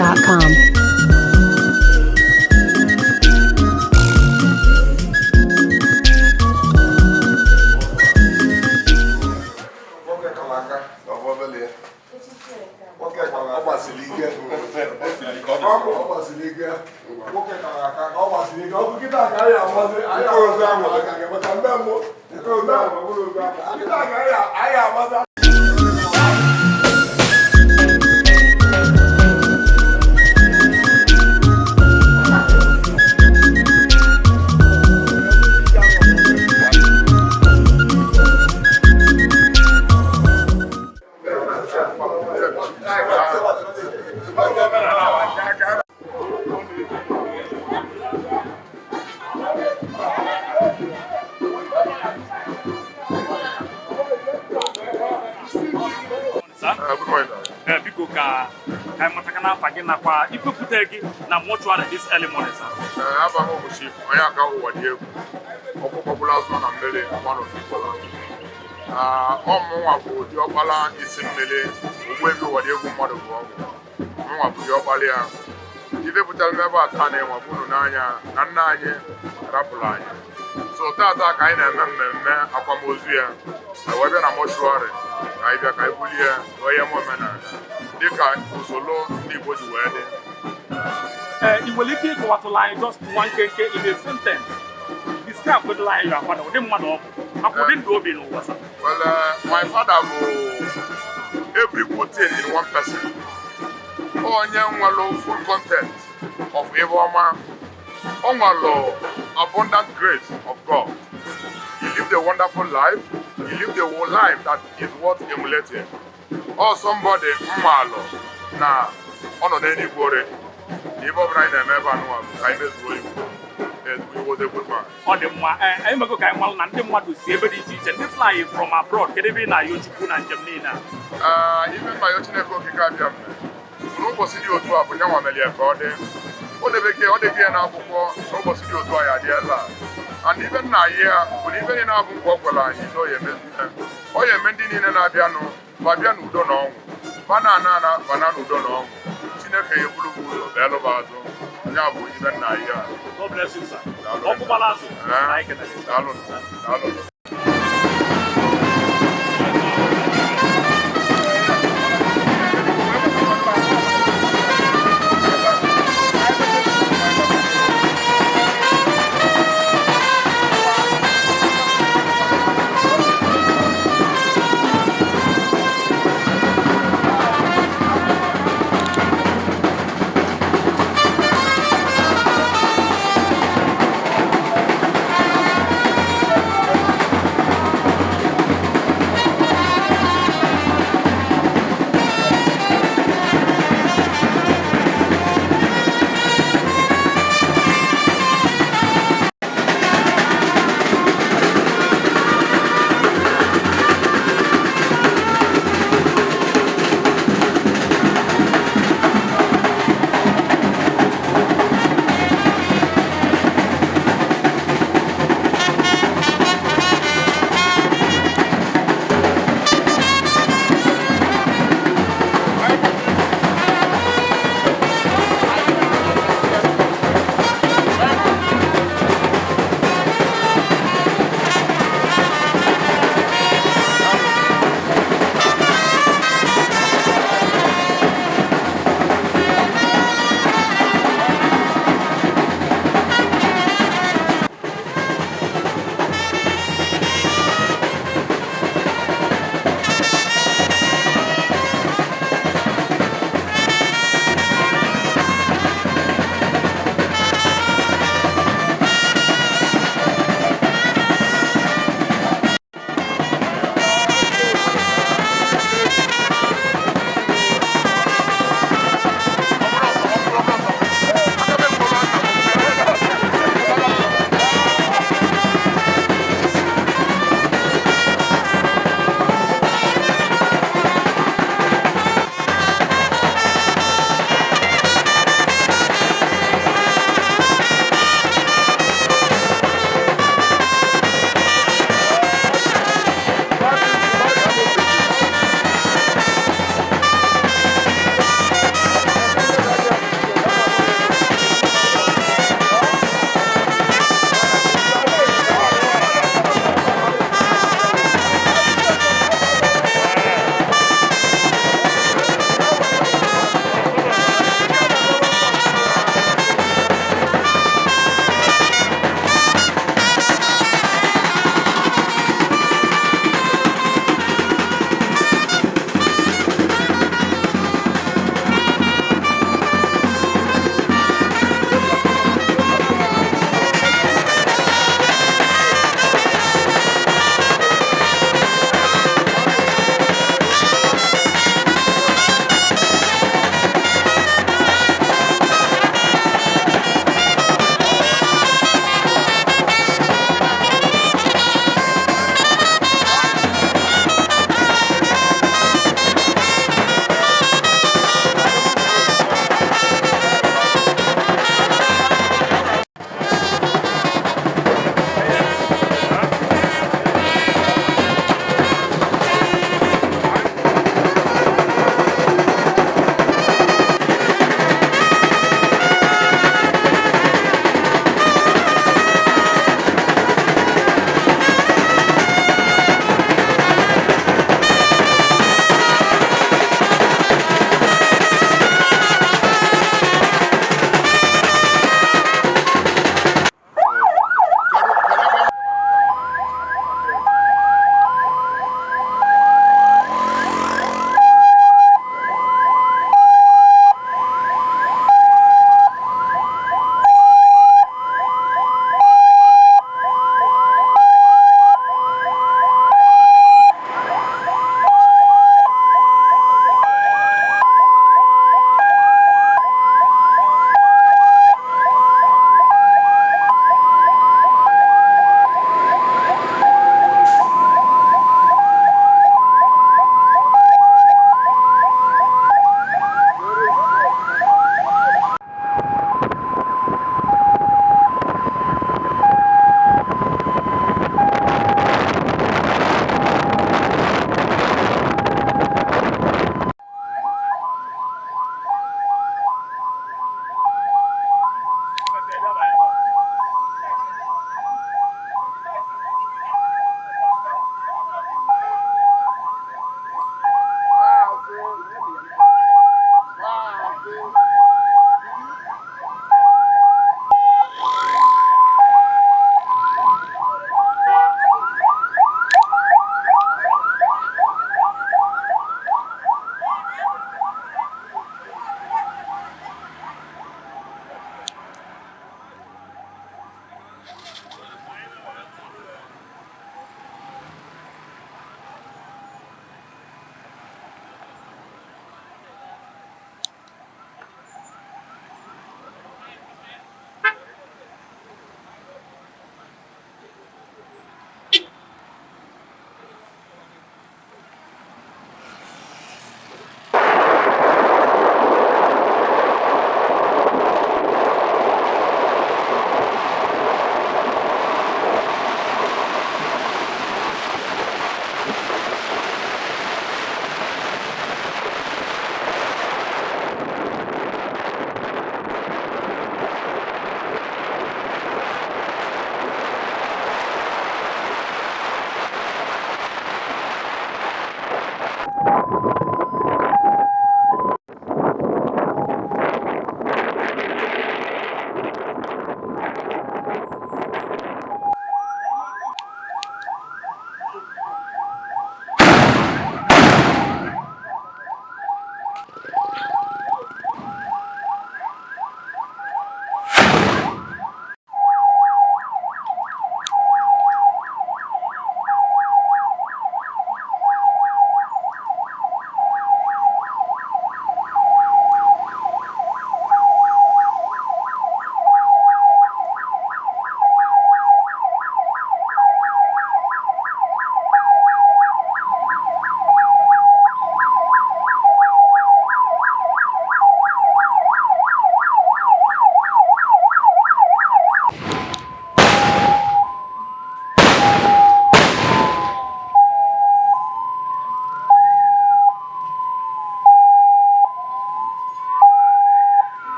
BigGuitar.com. Now, what you are this early morning, sir? I have a home chief. I have a home with you. Popular one and really one of people. Omo your bala is simply where you are your mother. Your balia. If you tell me about Tanya, Wabunaya, Nanaye, Rapulaya. So that kind of member, Apamozia, however, I'm not sure. I got Kaibulia, Royamomana. Dika, Solo, Niboji wedding. You will take what line just one KK in a sentence. Describe what line you are for the one. I couldn't do it. Well, my father will every good thing in one person. Oh, young full content of Evoma. Oh, abundant grace of God. He lived a wonderful life. He lived a whole life that is worth emulating. Or somebody, Malo, now, on any worry. If I never know, I miss you. He was a good man. On the I'm going to want to see everybody and they fly from abroad. Can they be now? You and Jamina. Even my Ochineko Kikabia. No possibility to have a young Amelia Brode. What the Becky or the Gana before, no possibility to a dear. And even now, when even in our Bokola, you know, you're mending. Or you're mending in an Abiano, Fabian don't know. Banana, banana don't know. God bless you, sir. I can.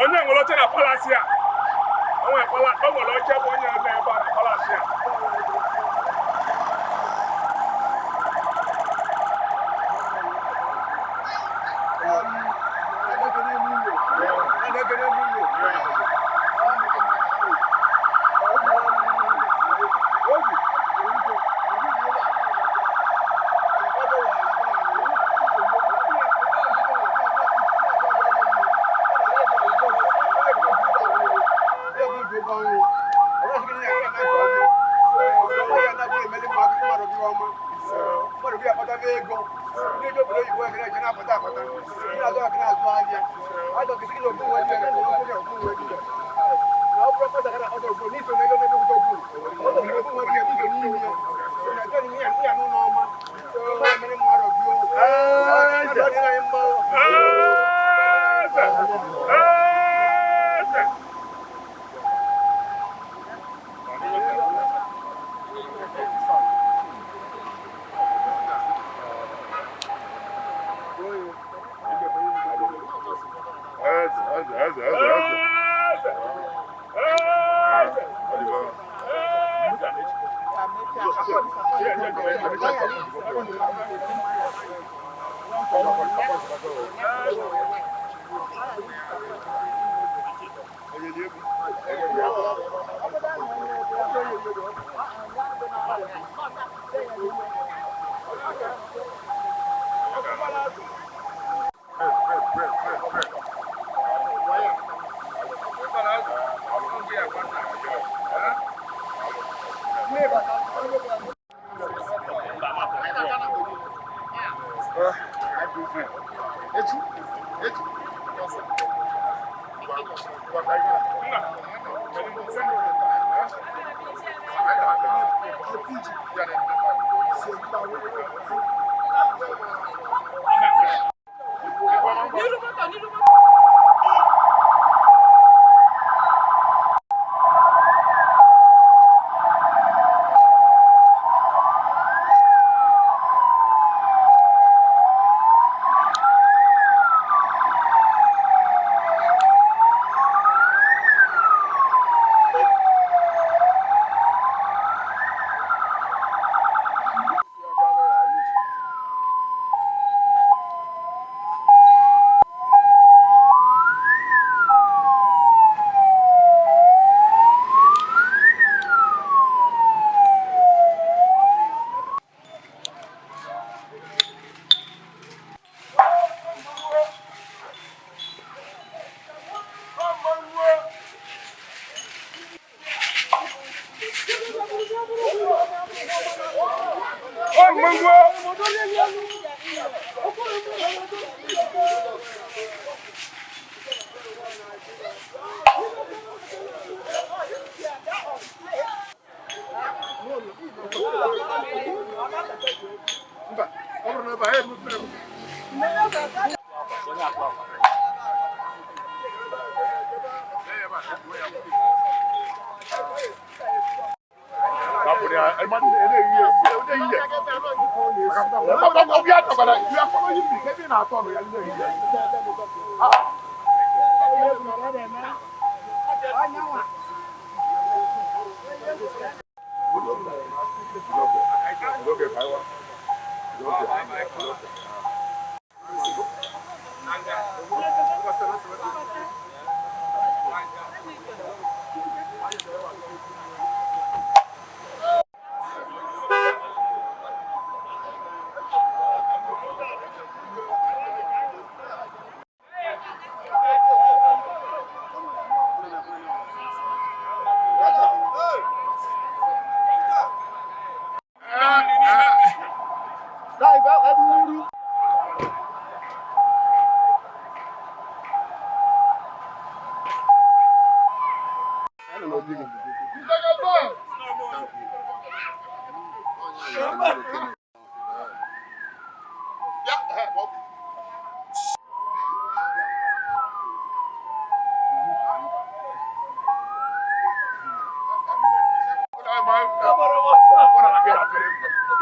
onye nwere oche na palasi a o nwere oche bụ onye nọ ebe a na palasi a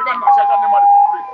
Even my social name for free.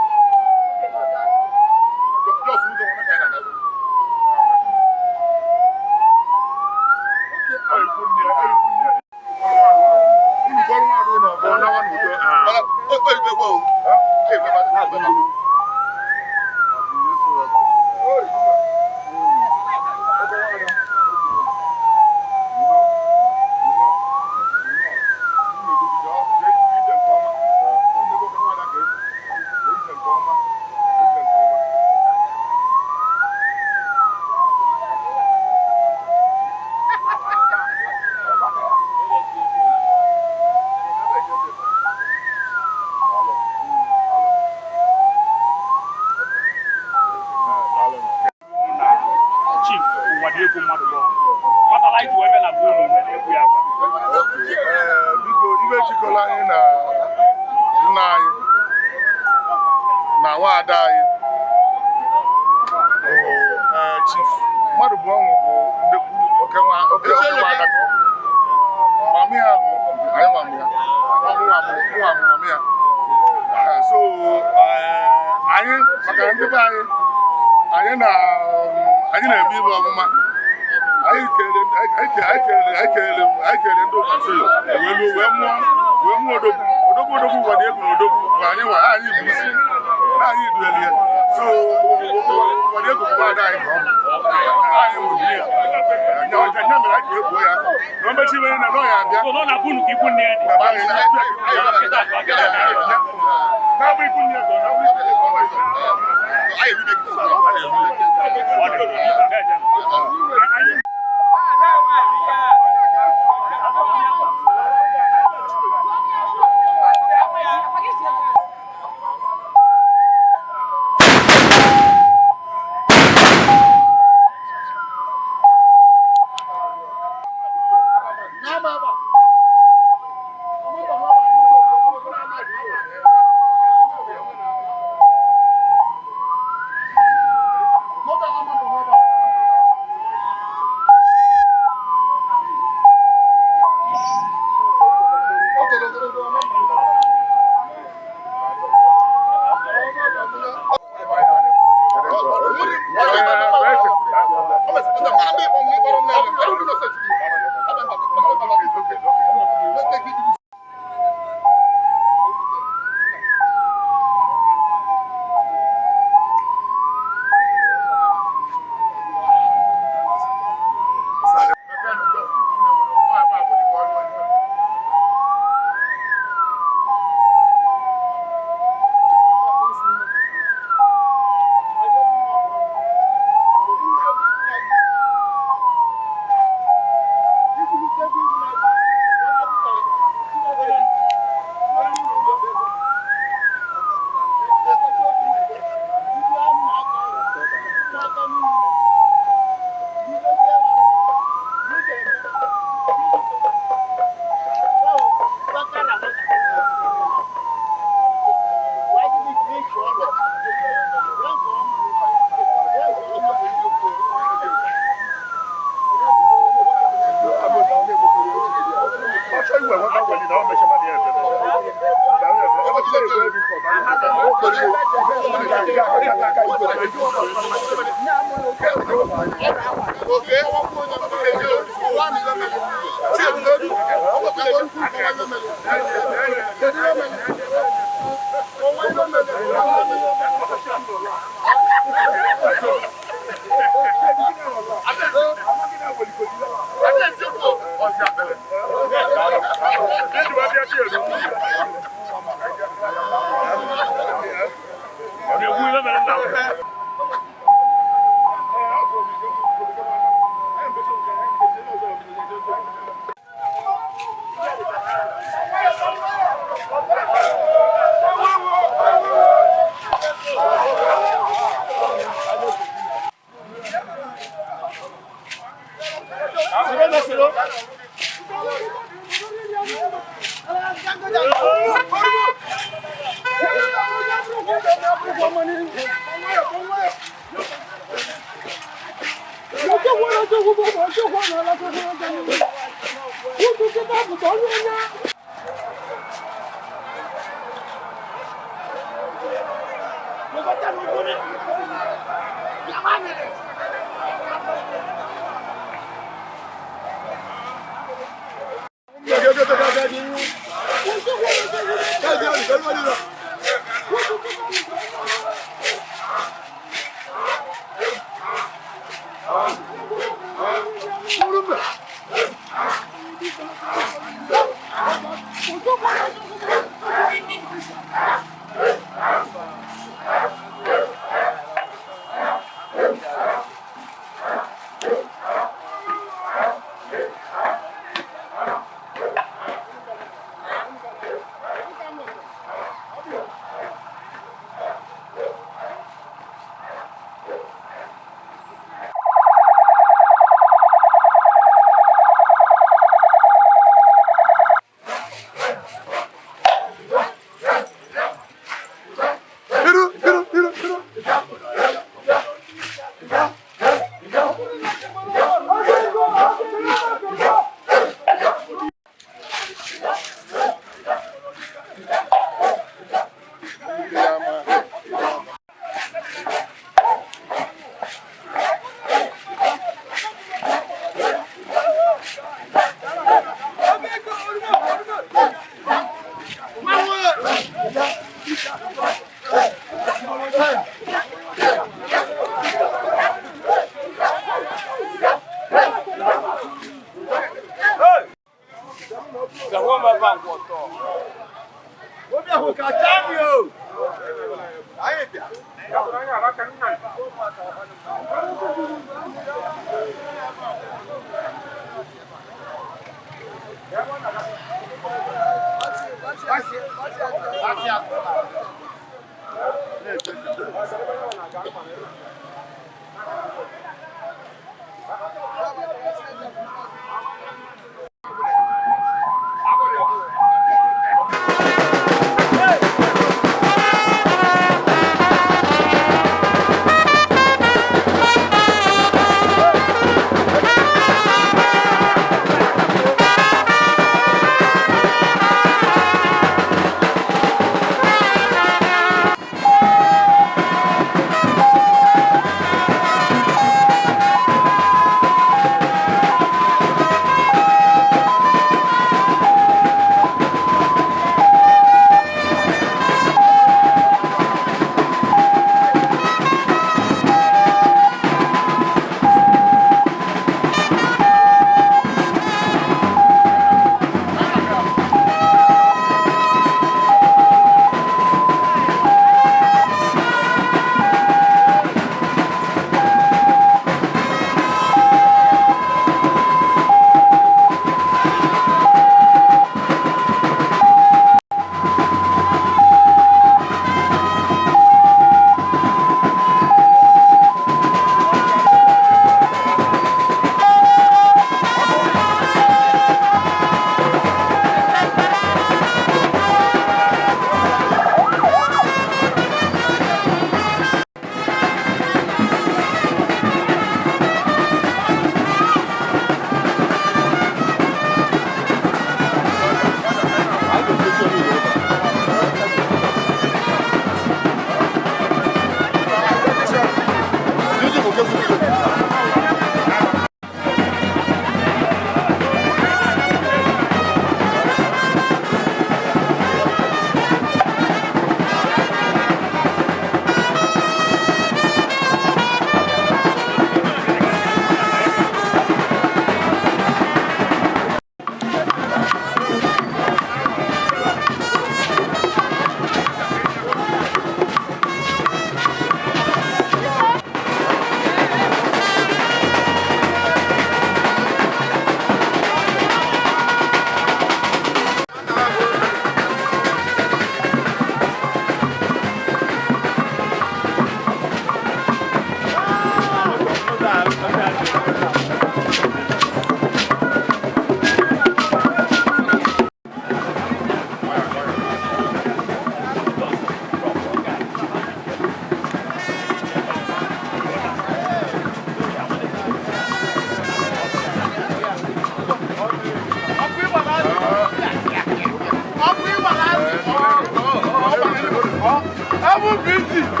I'm busy.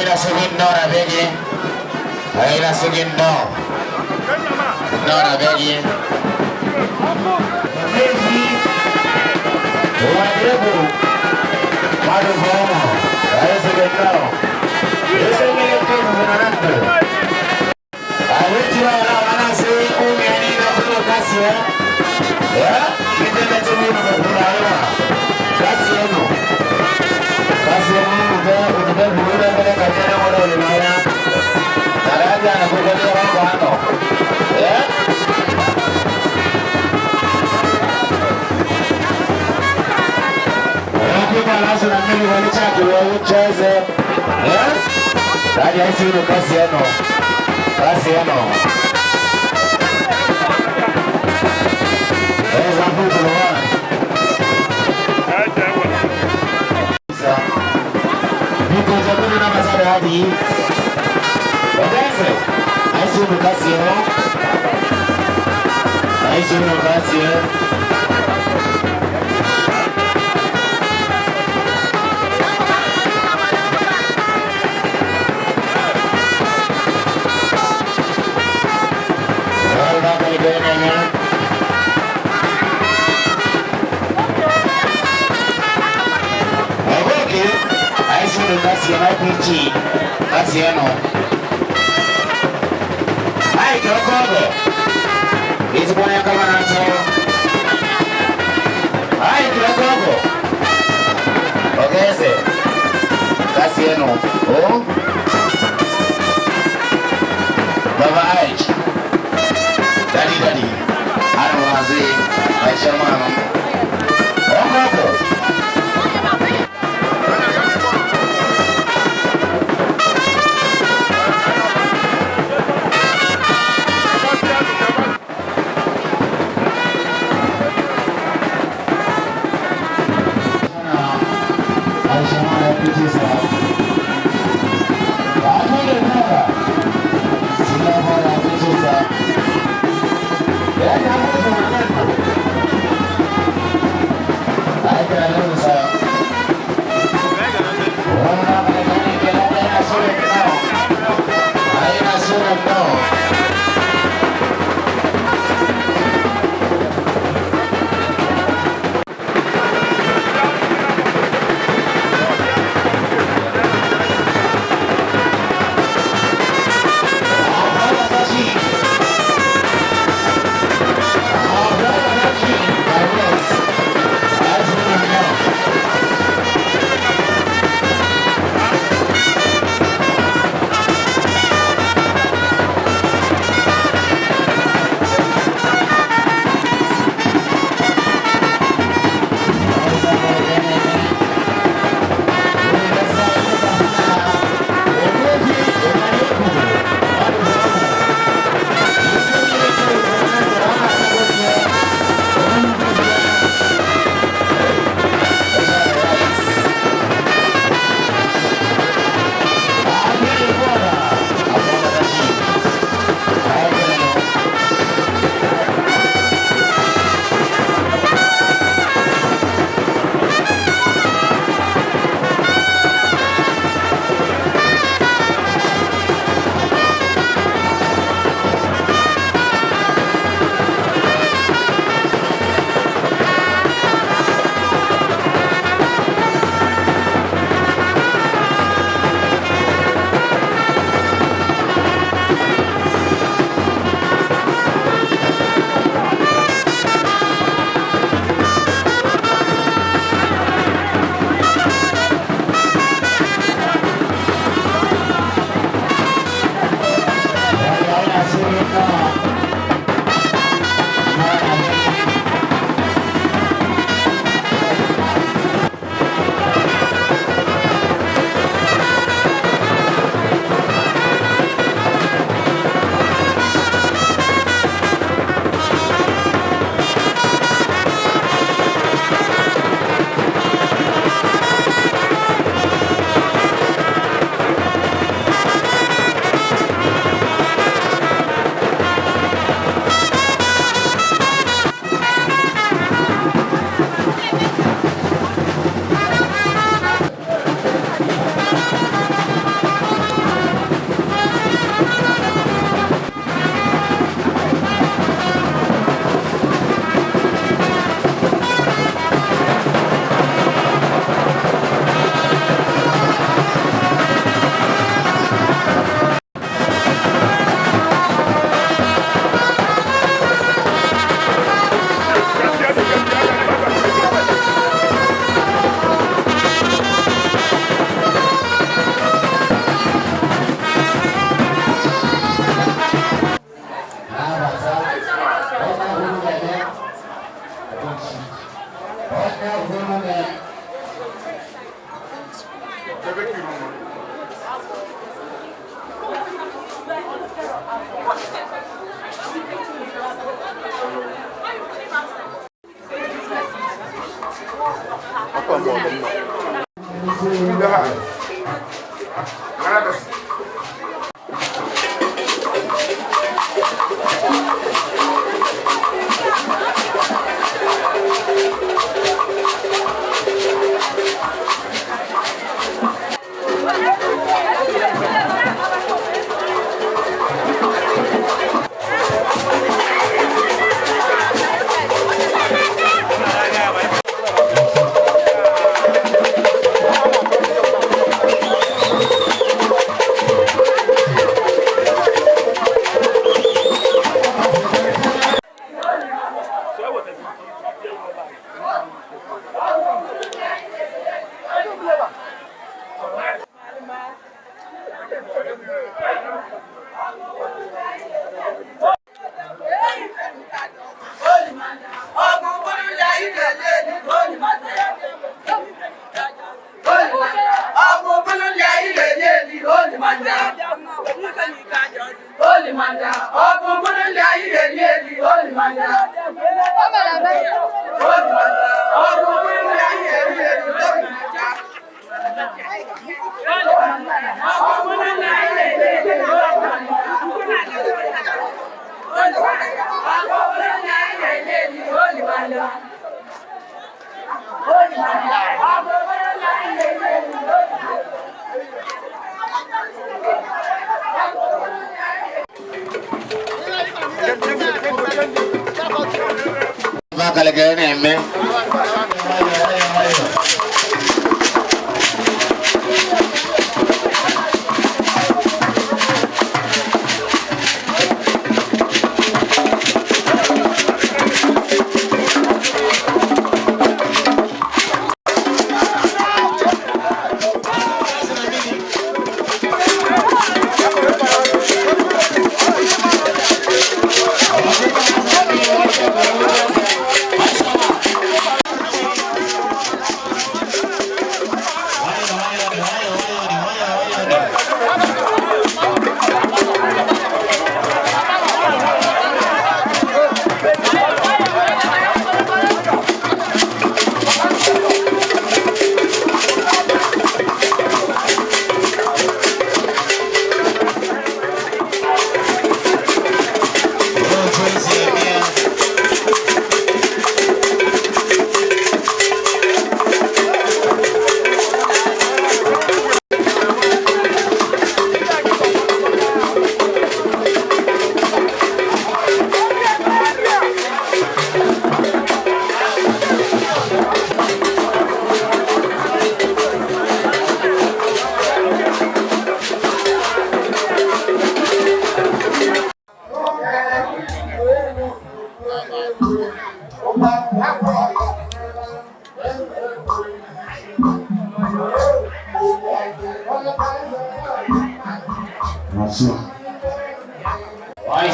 Aina sugin no na begi. Aina sugin no. No na begi. Begi. Wajibu. Madu bomo. Aina sugin no. Ese mele kemu menananda. Awetira wana se umi anina kuto kasi ya. Ya, kita nanti mulu berpura-pura. Kasi ya no. Kasi ya no. Udah bulan mereka kajian orang Indonesia. Naraja nak bukan orang Bahano. Ya. Tapi malah sudah mili wanita keluar ucaze. Ya. Tadi hasil itu kasi ya no. Kasi ya no. Sampai keluar. Biko jabuni na masada hadi. Odeze. Aisu nukasio. Aisu nukasio. Wala kali benenya. Kasi na pichi kasi ano ay koko hizi bwana kama nacho ay koko ogeze kasi ano oh baba ai dadi ano wazi aisha mama koko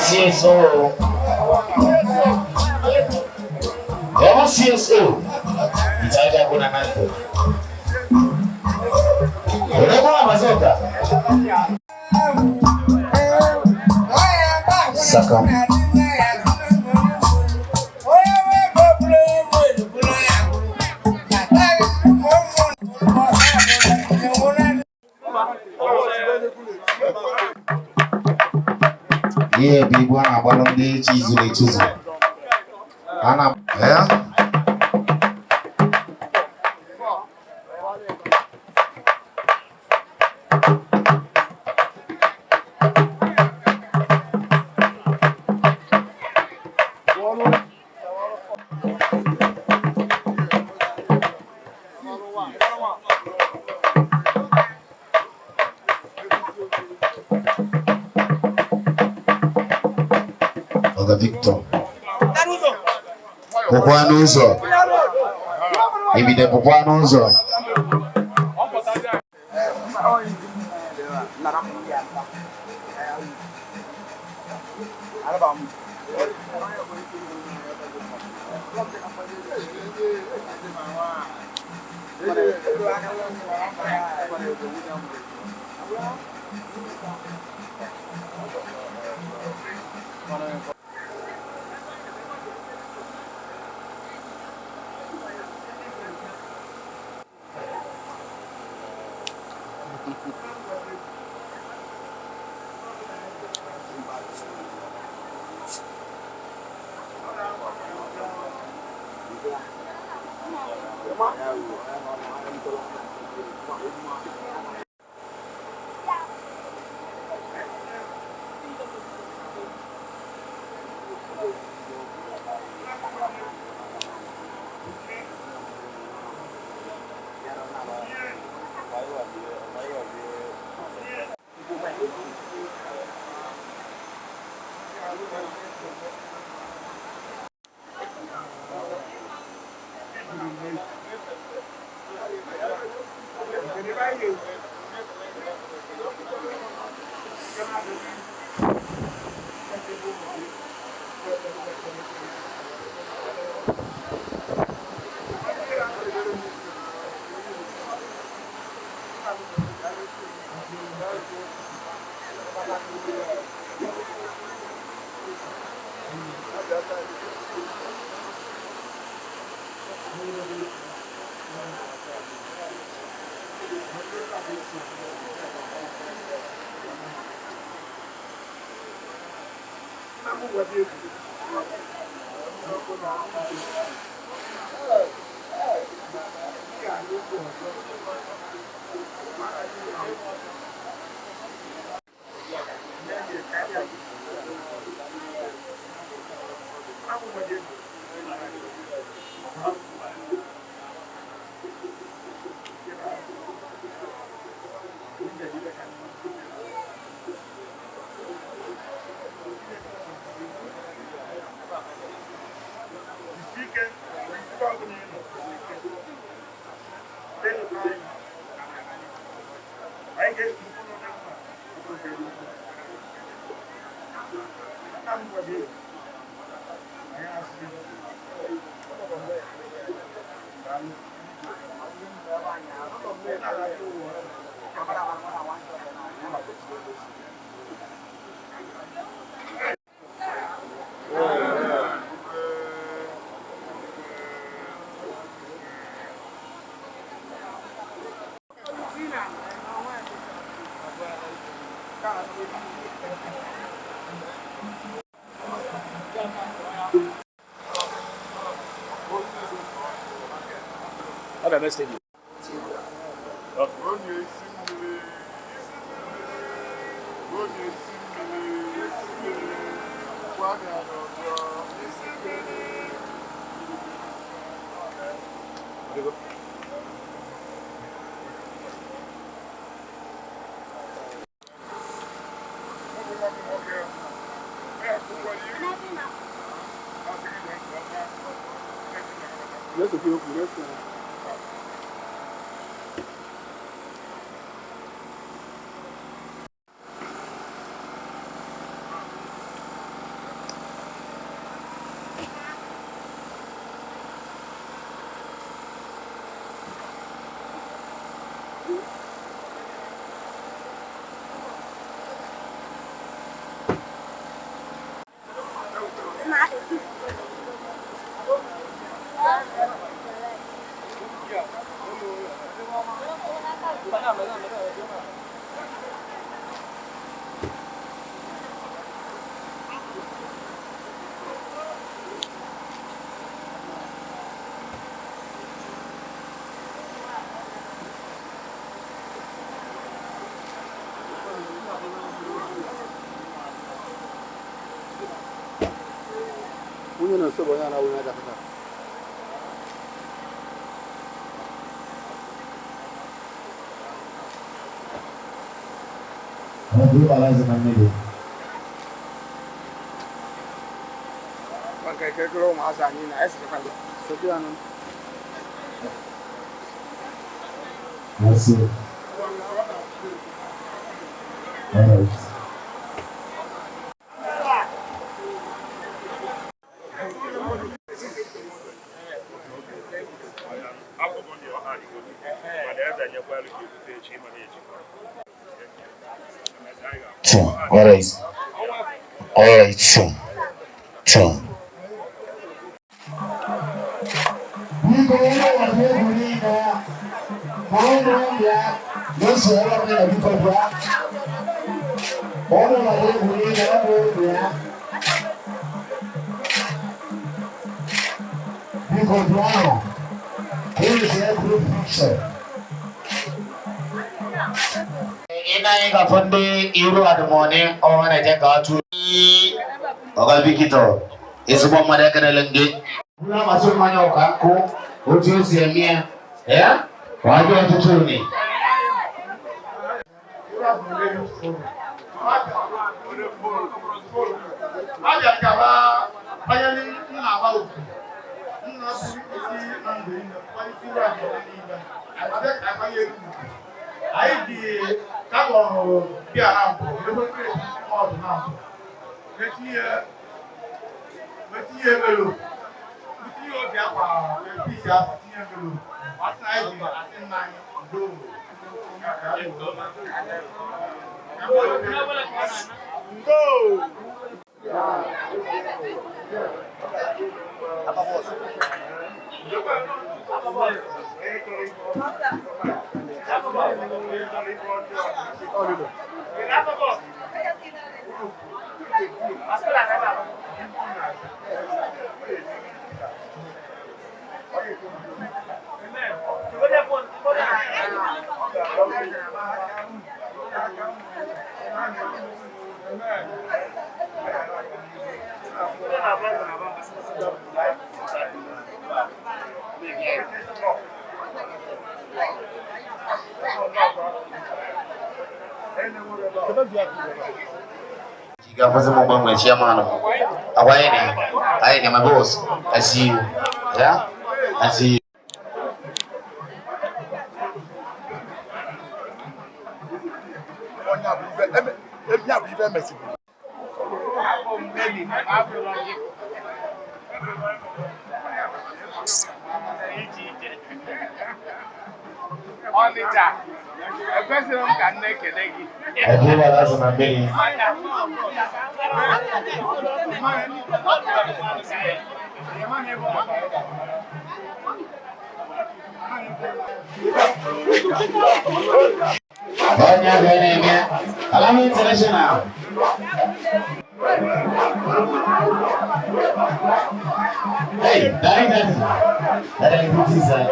CSO. CSO. Itaja kuna nani? Unaona mazoka? Saka. Yeah, big one about on the cheese with cheese. Ana, yeah. Victor. Pourquoi nous sommes? Évidemment, pourquoi nous sommes? Other message. Yes, okay, yes. Unyo na sobo yana unyo da kaka. Ndio lazima nini? Kwa kekelo maasa ni na esi kwa. Sio ano. Merci. Alright. What is? All right, two. We go over here, we need yes, I love you, people. All over here, we need people brown. Here is a group picture. Ina funde iru admone on a jagatu. Oga Vikito. Is one mother can elongate. Una masumano kako. What you see me? Yeah? Why do you want to tell me? Chica was a moment when Chairman. I am my boss. I see you. Yeah? I see you. International. Hey, that ain't good season.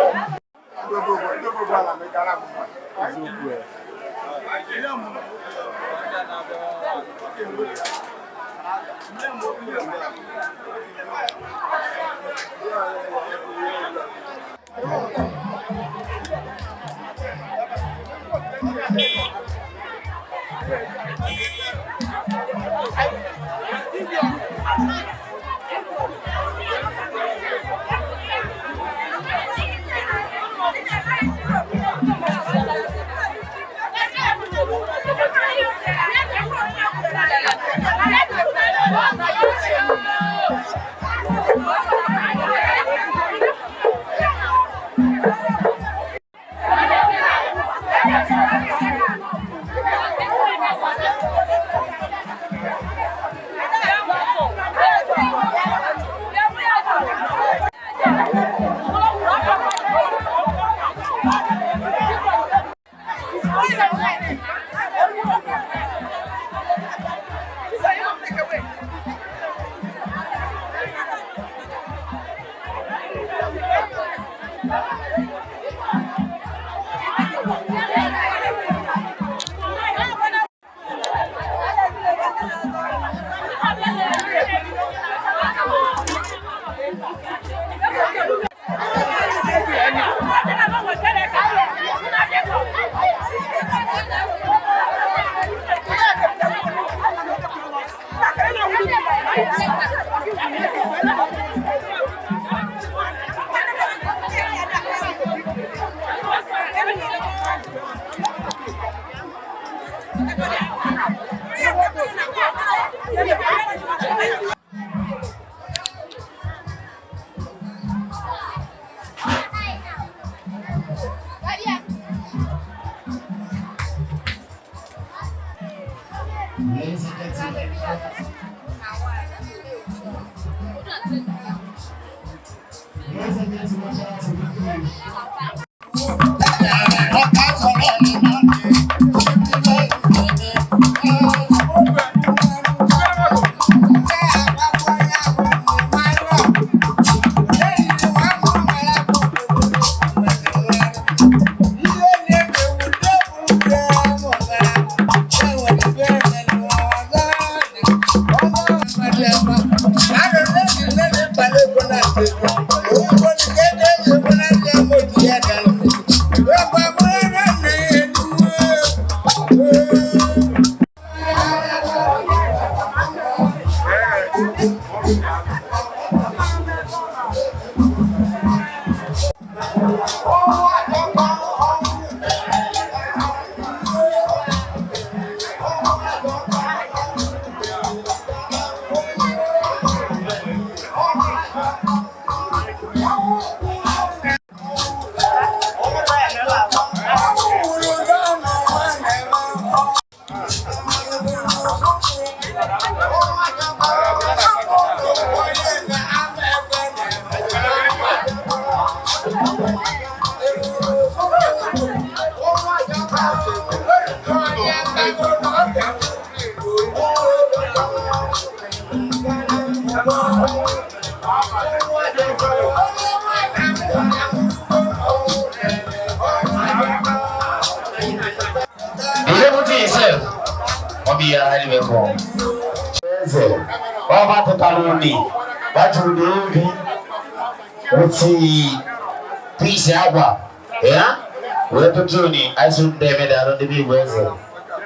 Peace agua, yeah? We're to Tuni, I should damn I don't be well.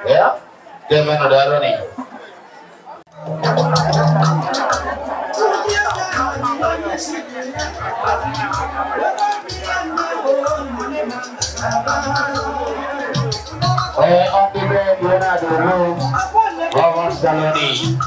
Yeah? Damn it, I don't need. On the bed, you're not the room. Vamos, Saloni.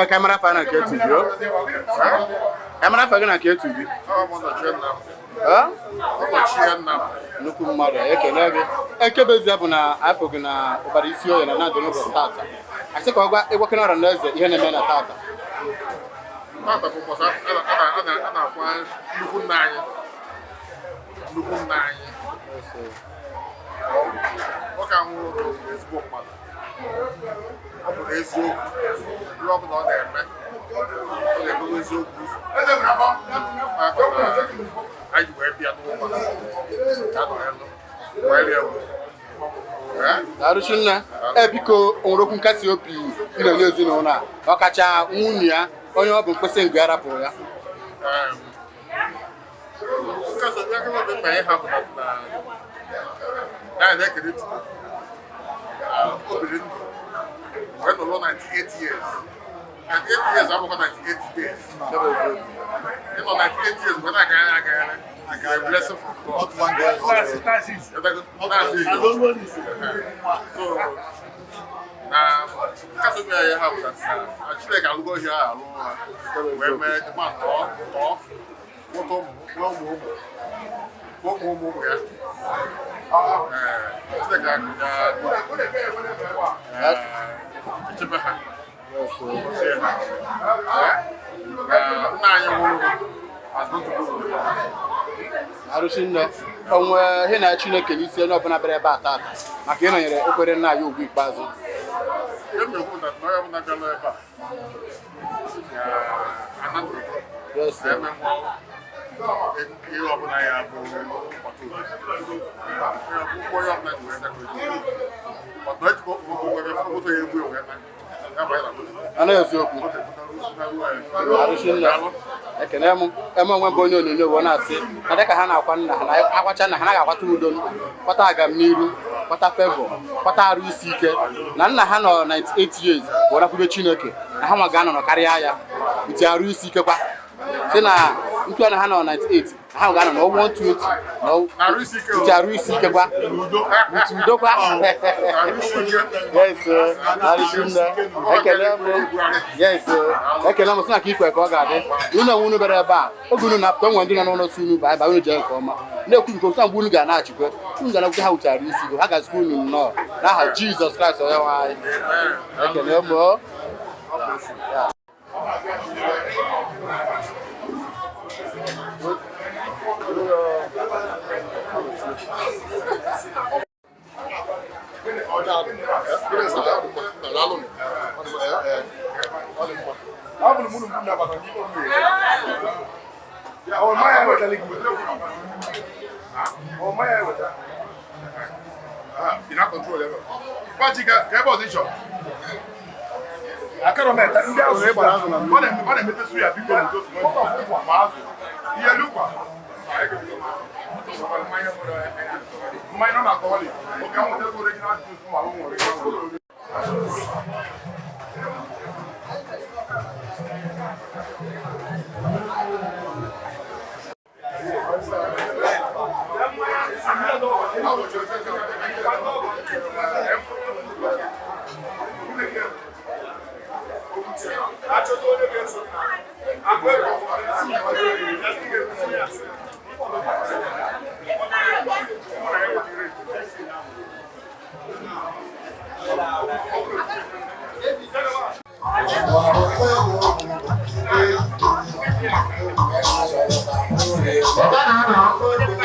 Camera fan and get to you. Camera fan and get to you. Nnukwu mmadụ ekele gị ekebezi bụ na afọ gị na ụbara isi oyi na na-adị n'ụbọchị tata asị ka ọ gwa ịgwakọrọ ọrụ na eze ihe na-eme na tata bụ ụbọchị a na-akwa nnukwu nna anyị ọ ka nwụrụ ezigbo mmadụ ọ bụrụ eziokwu ihe ọ bụla ọ na-eme ọ ga-eburu eziokwu anyị wee bịa Darusha nna biko onwere okwu nkasi obi na-enye ezinụlọ a ọkacha nwunye ya onye ọ bụ mkpịsị ngụ ya rapụrụ ya na-ekele Chukwu obiri ndụ wee nọrọ 98 years 98 years abụkwa 98 days ịnọ 98 years wee na-agagharị a blessing from God. Because we have that, actually, I'll go here alone. We made the man talk. Arushinda onwe ihe na Chineke n'isi onye ọbụla bịara ebe a tata maka ịnọnyere okwere nna ya ugwu ikpeazụ. Yes, sir. Eziokwu ekene m onwe bụ onye onyonyo bụ na-asị na dịka ha na-akwa nna ha na-akwacha nna ha naghị akwata udo, kwata agamniru, kwata favor, kwata arụ isi ike na nna ha nọ 98 years bụ nakwube Chineke na ha nwa ga-anọ karịa ya iti arụ isi ike kwa si na nke na ha nọ 98 na ha ga-anọ na 120 iti arụ isi ike kwa iti udo kwa. Yes, ekele m sị na ka ikwe ka ọ ga-adị unu onwe unu bịara ebe a oge unu na-apụta nwe ndị nọ n'ụlọ si unu ba unu jee nke ọma na-ekwubikọ sọ mgbe unu ga na-achịkwe unu ga na-akwụta ha wuchara isi go ha ga-azikwa unu nnọọ n'aha Jizọs Kraịst onye nwe anyị. Ekele m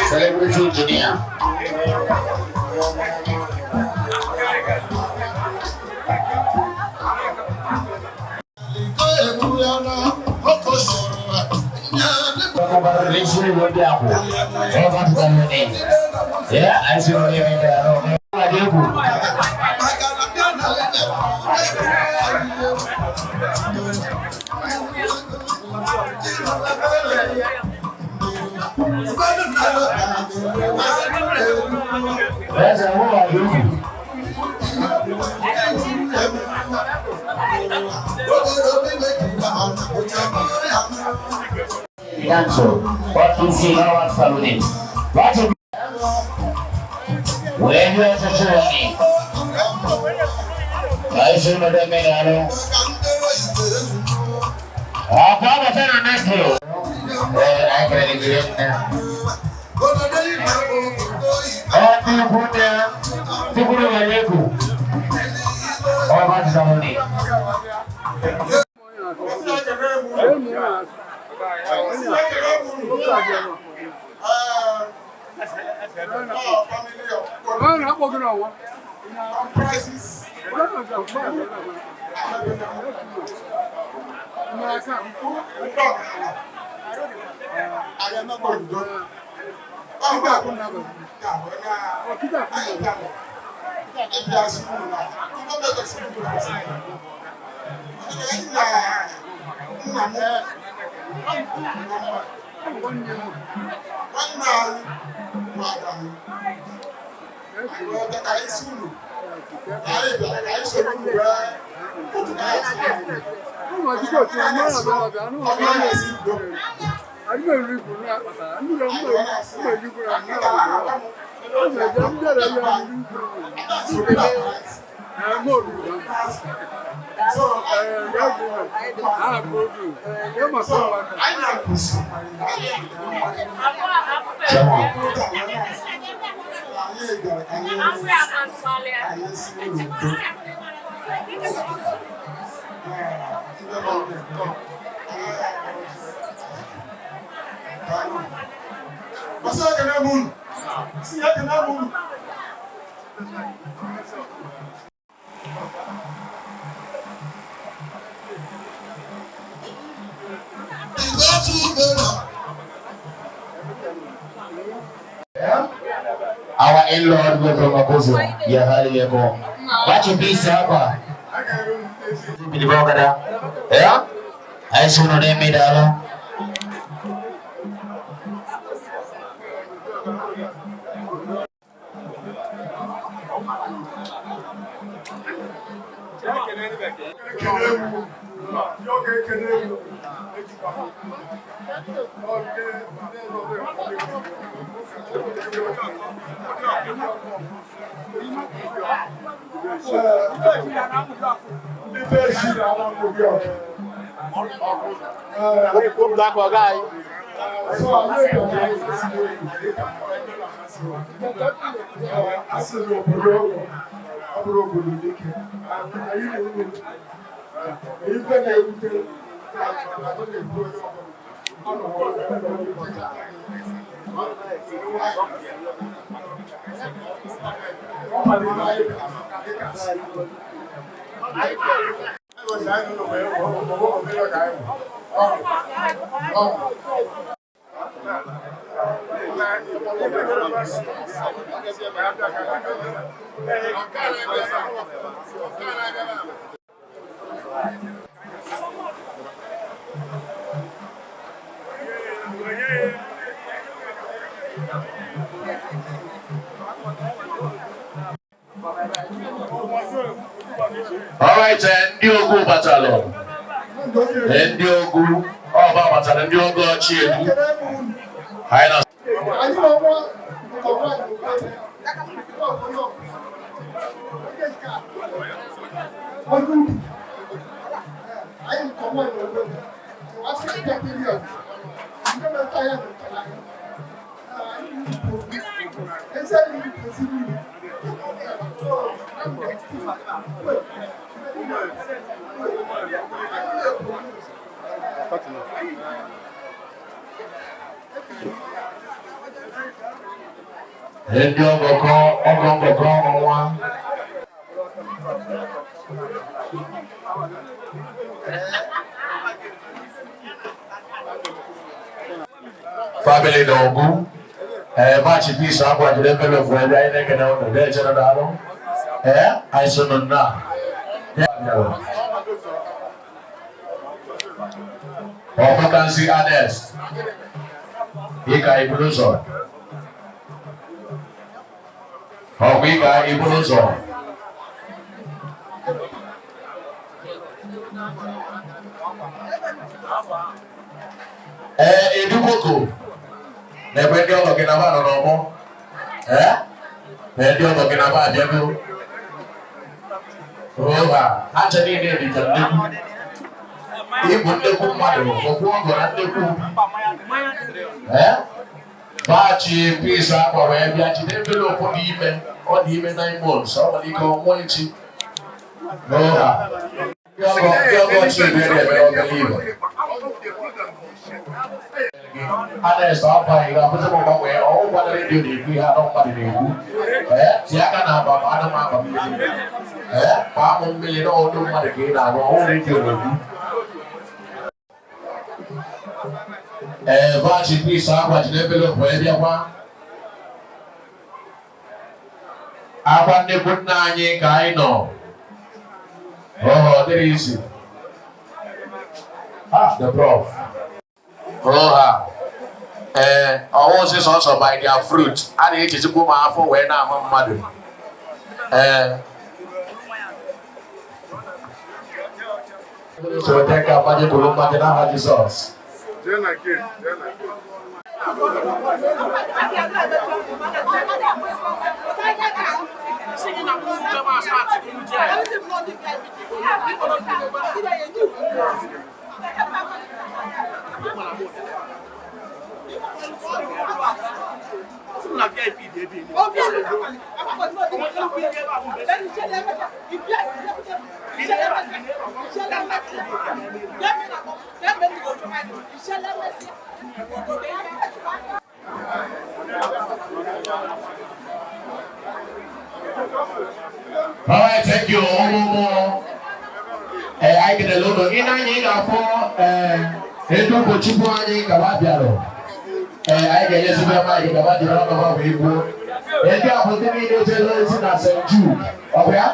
Celebrity engineer. Yeah, I see what you mean there. What is he now at Salute? What is where you are showing? I should not have made a Papa Fernando. I can agree. Our in-law go from Akoso. Yeah, how do you go? Watch your piece, Abba. Yeah? I saw no name made alone. All right, Ndiogu Batalo. Ndiogu, Oba Batalo, Ndiogu Chiegu. Highness. Family Dogu, Machi Peace, I'm going to the middle of where I can know the legend of Dalo. I saw no now. Occupancy honest. Ika Ibuluso. Ika Ibuluso. Edukoku. Never do looking about no more. Then you're looking about you. Oh, actually, they did the even the Kumado, Bachi, peace up, or where you actually develop on even 9 months. Somebody call Moichi. No, you're going to believe. Honest, I'll buy you up away. Oh, what are they doing? We have no money. Siakan apa ada apa? Kamu milih orang tu mana kita? Orang itu. Bachi pisa bachi nebelo kweli apa? Apa ni pun nanya kaino? Oh, there is. The prof. I was also by their fruit. And it is a good man for when I'm a mother. So take a budget to look at the sauce. All right, thank you. I get a little in for Edu Kochipani Kababiaro. I get yes, I get about the number we go. And they are putting in the St. Jude. Okay?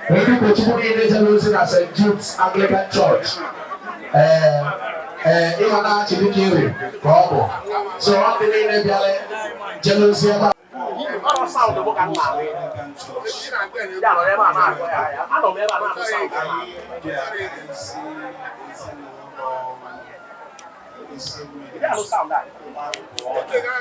Edu Kochipani is a St. Jude's Anglican Church. Ihana Chibikiri, Robo. So, I'm the name of jealousy about. Sound the book and Okay.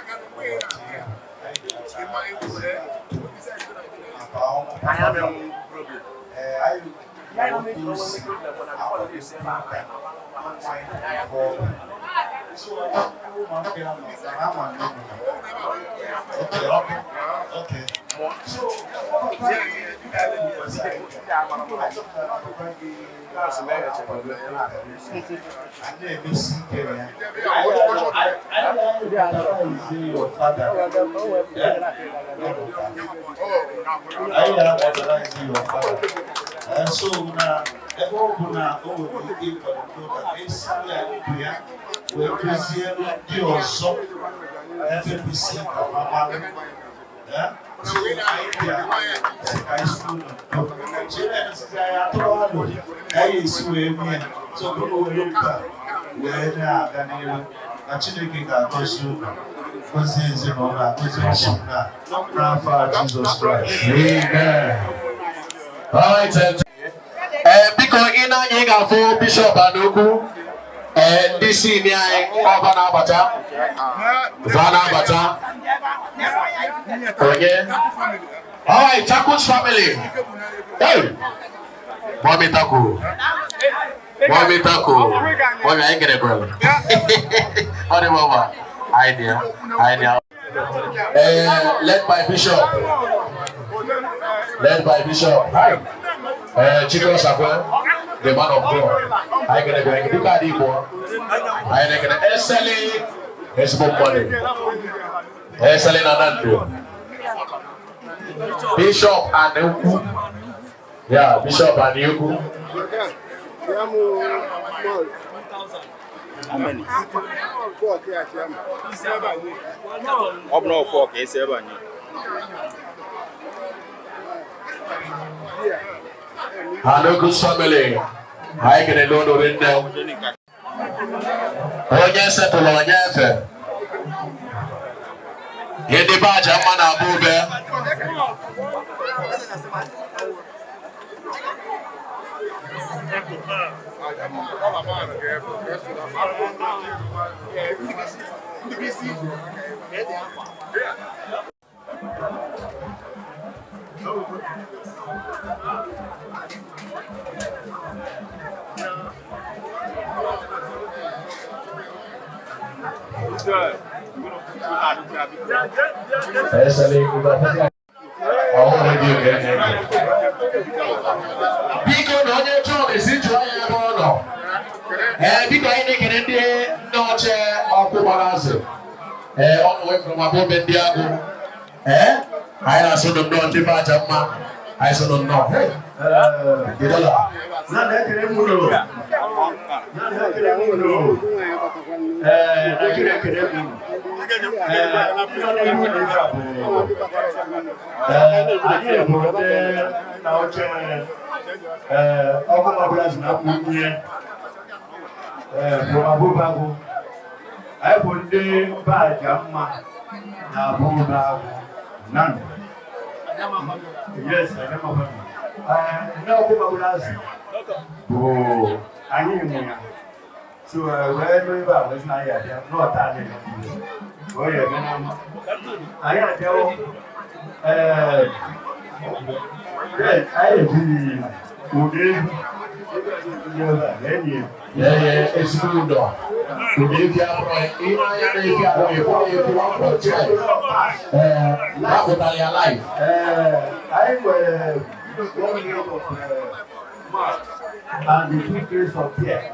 Jesus Christ. Amen. All right, because in a for Bishop Anuku and this senior of Vanabata. Okay. All right, Taku's family. Hey, Mommy Taku. Mommy Taku. Mommy, I get a girl. What about idea? Led by Bishop. Hi. Chico Sakwa, the man of God. I get a great Ducati. I get an SLA. It's more money. SLA Nanando. Bishop and Uku. Yeah, Bishop and Uku. How many? 4 cases. Hello, family. I get a load of it now. Oh, yes, I told you, yes. Here the badge, I'm on a boob. I also don't know the match of man. I also don't know. I put the badge of my none. Yes, I am a no, oh, I need so wherever was not yet, not that. Oh, yeah, I got to tell I agree. Yeah, it's good though. If you are life. I will going out of March and the 2 days of Pierre.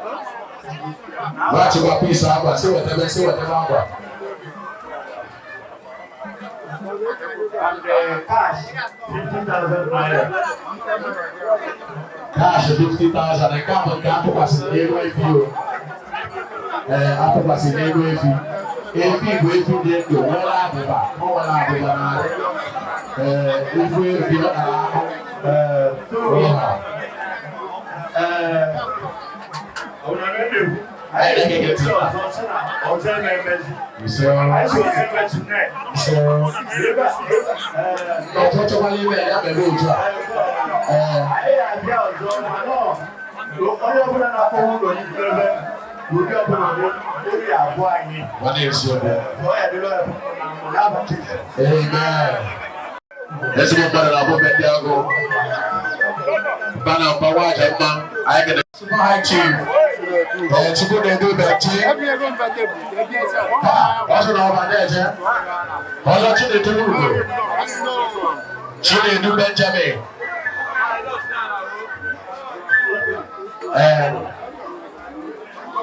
Watch your piece of see whatever. and cash 50,000 naira. Cash 50,000. And come on, come to us in the way view. After us in the way view. If you go to the well, I'll be back. No one will be back. If we feel I didn't get it. What is your name? Amen. Let's go for the Abu Bediago. Banner Power Japan. I get a super high chief. It's good to do that, chief. What's it over there, Jeff? What's it to do? Chile do Benjamin.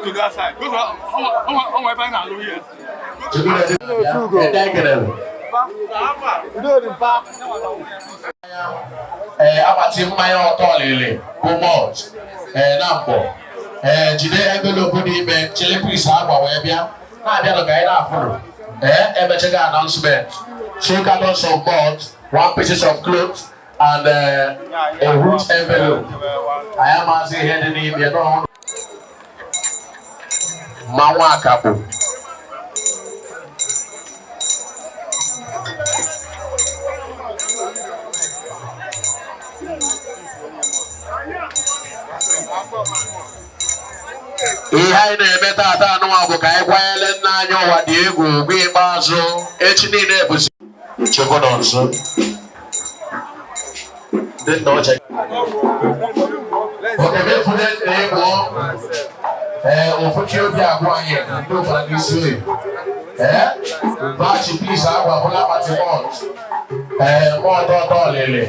To that side. Go on my banner, Louis. Abati mmanya ọtọ lele bomot na mbọ jide envelope dị ime chile please agba wee bịa na-abịa no guide afọ emechega announcement 2 cartons of malt, 1 pieces of clothes and a root envelope. I am as here the name you know Mawa Kapu. Ihe na-eme tata anụmanụ ka anyị kwanyere nna anyị ụwa dị egwu ugwu ikpeazụ echi niile ebuzi chekwa nọ nso dị nna ọcha okemefude na-egbo ofuchi obi agwụ anyị ndị ụfara n'isi oyi vachi plis agwa bụla patimọt mọt ọtọ ọlele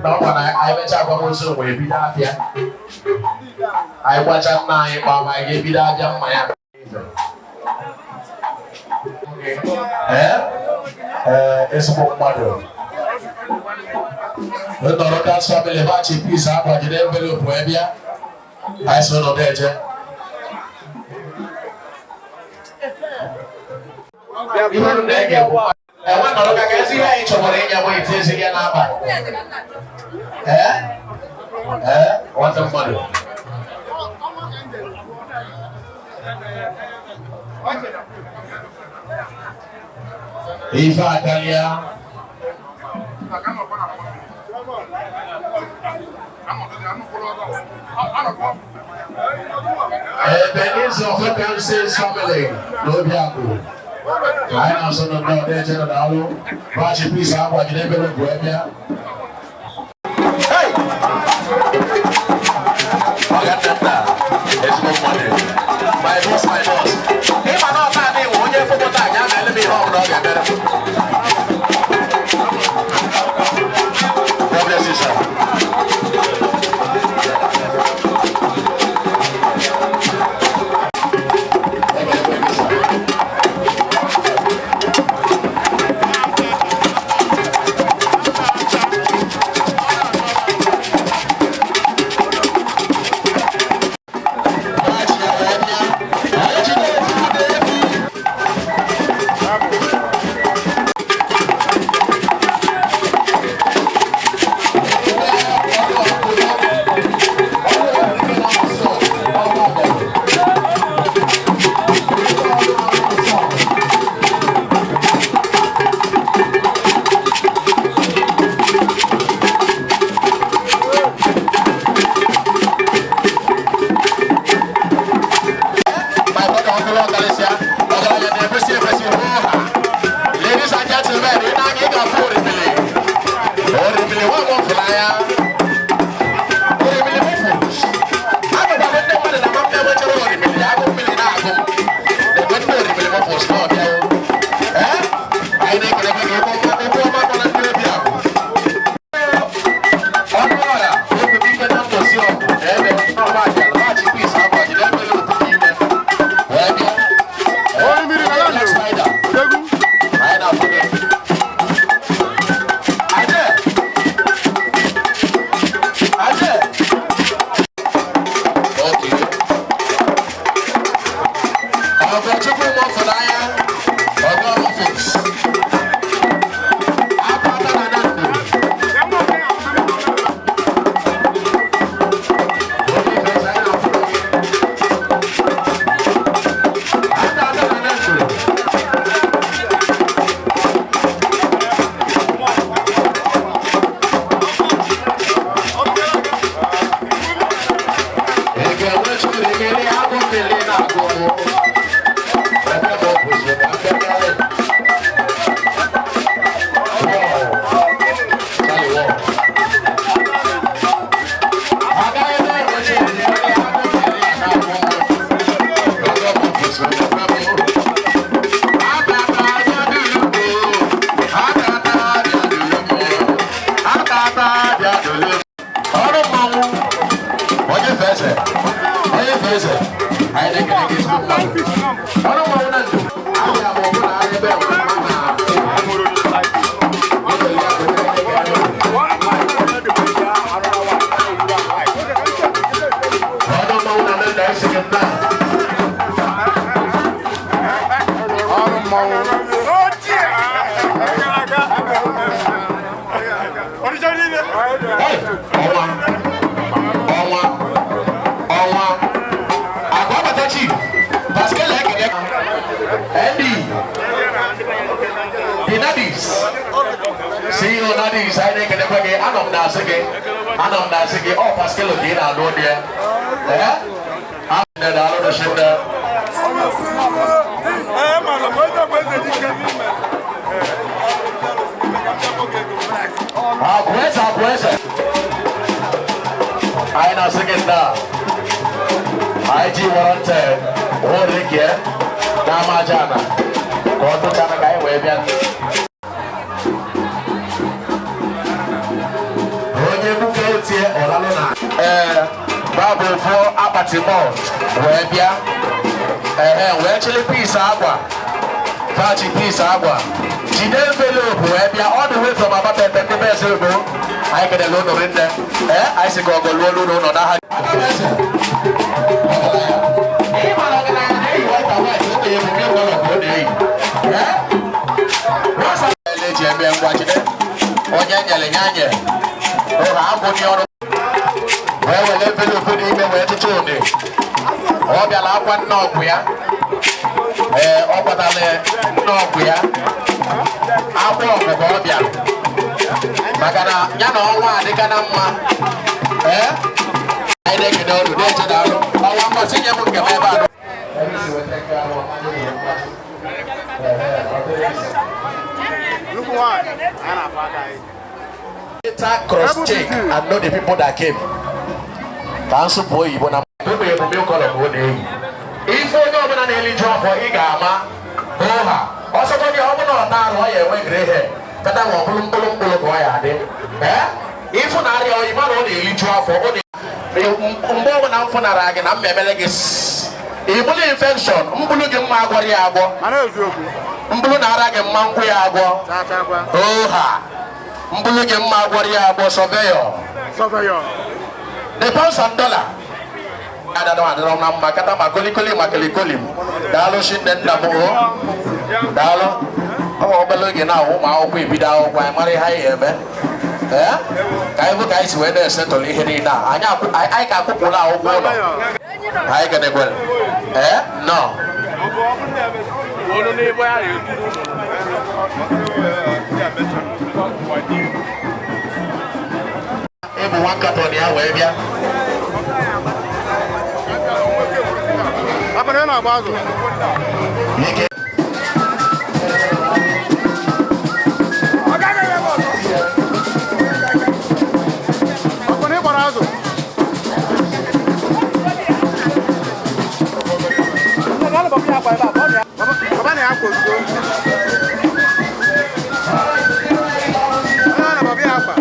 na ọkwa na anyị mecha agwamozu wee bido afịa anyị gbacha nna anyị kpa ma anyị ga-ebido abịa mmanya ezigbo mmadụ nọrọ kas famili bachi pis akwa jide envelopu wee bịa anyị so nọdụ eje enwe nọrọ ka ezi ihe anyị chọbara inye bụ ite ezi ya n'abalị nwata mmadụ Ifa Atalia. Ebenezer of Kansas family. Lobiaku. I know some of them there, General. Bachi Pisa, what you never know, Guebia. Hey! I got that now. It's no money. My boss. If I know that, they won't get for what I got. Let me hold on. God bless you, sir. Cross-check and know the people that came. Council boy, you wanna people you will call them one day. If you know when an job for Igama, Boha, also when you open on that lawyer when gray hair, that I want to boy at it. If you are your man on the job for only Umbo and Fonarag and I'm Memelegis. Ebola infection, Umbulu Magwariabo, Umbulu Narag and Manguiabo, Oha. Mbuluge Magwaria was surveyor. The pounds and dollar. I don't know, Makata Makoli, Dalo shit then Damo, Dalo, oh, Belugi now, my without my money high, I guys where they settle here now. I can't put out I can well. No. Everyone got on the way, yeah. Apa na bazo? Apa na barazo? Nagala ba piya pa ba? Baba ne ako. Ana ba piya pa?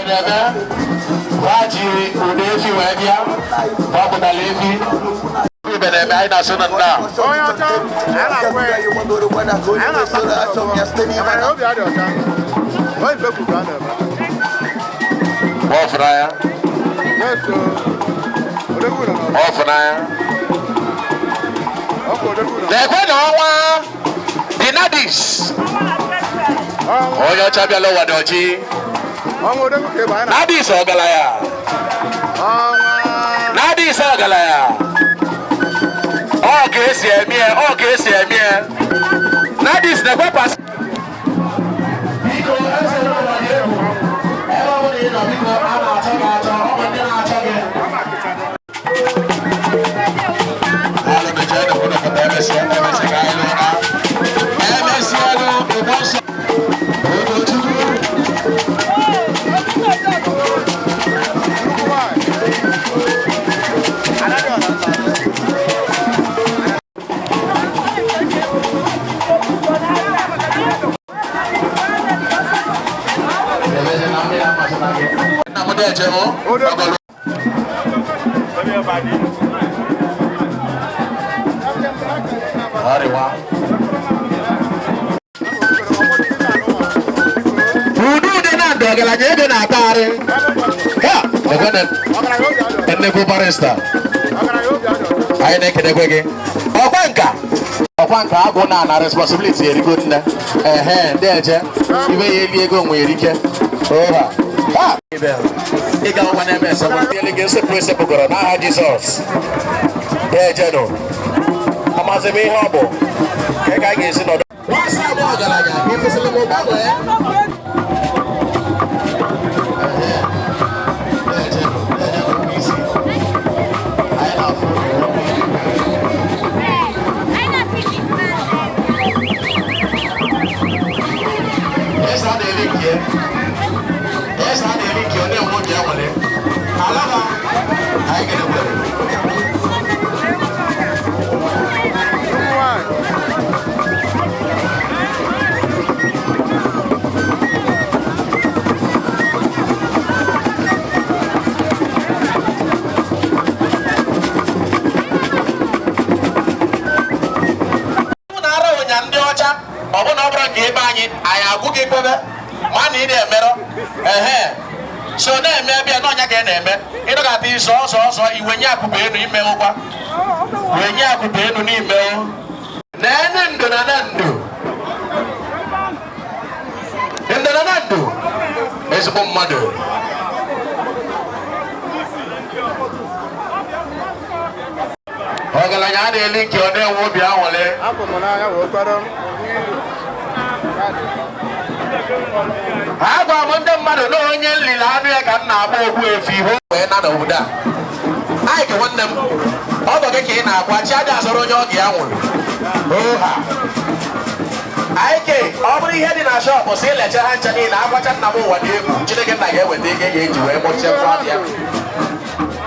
Benebe, Waji, Udefi, Webia, Babuta Levi, Benebe, I know soon and now. Offraya. Offraya. They're going on the Nadis. Oh, your champion lower doji. Nadis Ogalaya. Nadis Ogalaya. Okay, see me. Okay, see me. Nadis the purpose. Okwanka agụ na responsibility erigo nne ndị eje ibe ya eli ego nwe erike oha ha ịga ụwa na-eme esọmpi ga esepụgoro n'aha Jizọs eje nụ amasị m ihe ọ bụ ka ị ga-esi nọdụ nwasị agba ọgaranya ifesịrị m ụgbanwe ya so na-eme bịa n'ọnya ka na-eme ịdọgata isi ọsọ iwenye akụba enu ime ụkwa wenye akụba enu n'ime na ene ndo na ndo ezigbo mmadụ ọgaranya a na-eli nke ọ na-enwe obi anwụlị agwa m ndị mmadụ na onye nlili anụ ya ka m na-agba ogbu efi ihu wee na n'obodo a anyị ke nwanne m ọgọ gị ka ị na-agwa chi adị azọrọ onye ọgọ ya nwụrụ oha anyị ke ọ bụrụ ihe dị na shọpụ si ilecha ha ncha niile agwacha nna m ụwa dị egwu Chineke nna ga-eweta ego ga-eji wee kpọchie ngwa abịa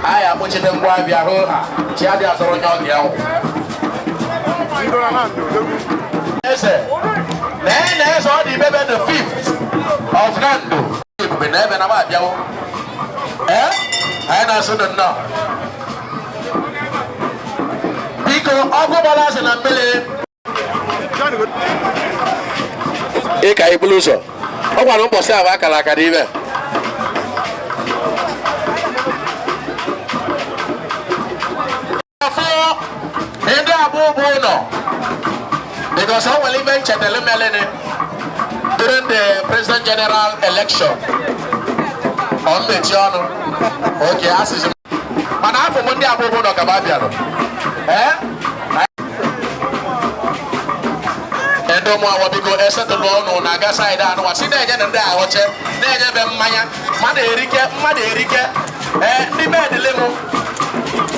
anyị akpọchite ngwa abịa oha chi adị azọrọ onye ọgọ ya nwụrụ eze na-eze ọ dị bebe the 5th of Nando ebube na ebe na m abịawo anyị na-asụ dị nnọọ biko ọgwụ gbara asị na mmiri ịka ibulu ụzọ ọ gwara ụbọchị ahụ akara akara ibe ndị abụọ bụ ụlọ because I will even check the melody during the President General election on the channel. Okay, as is. Man, I have Monday abu no kababiano. Endo mo awabiko ese to no na ga side anu wasi na enye nda awoche na enye be mmanya mmadụ erike ndị bed lemu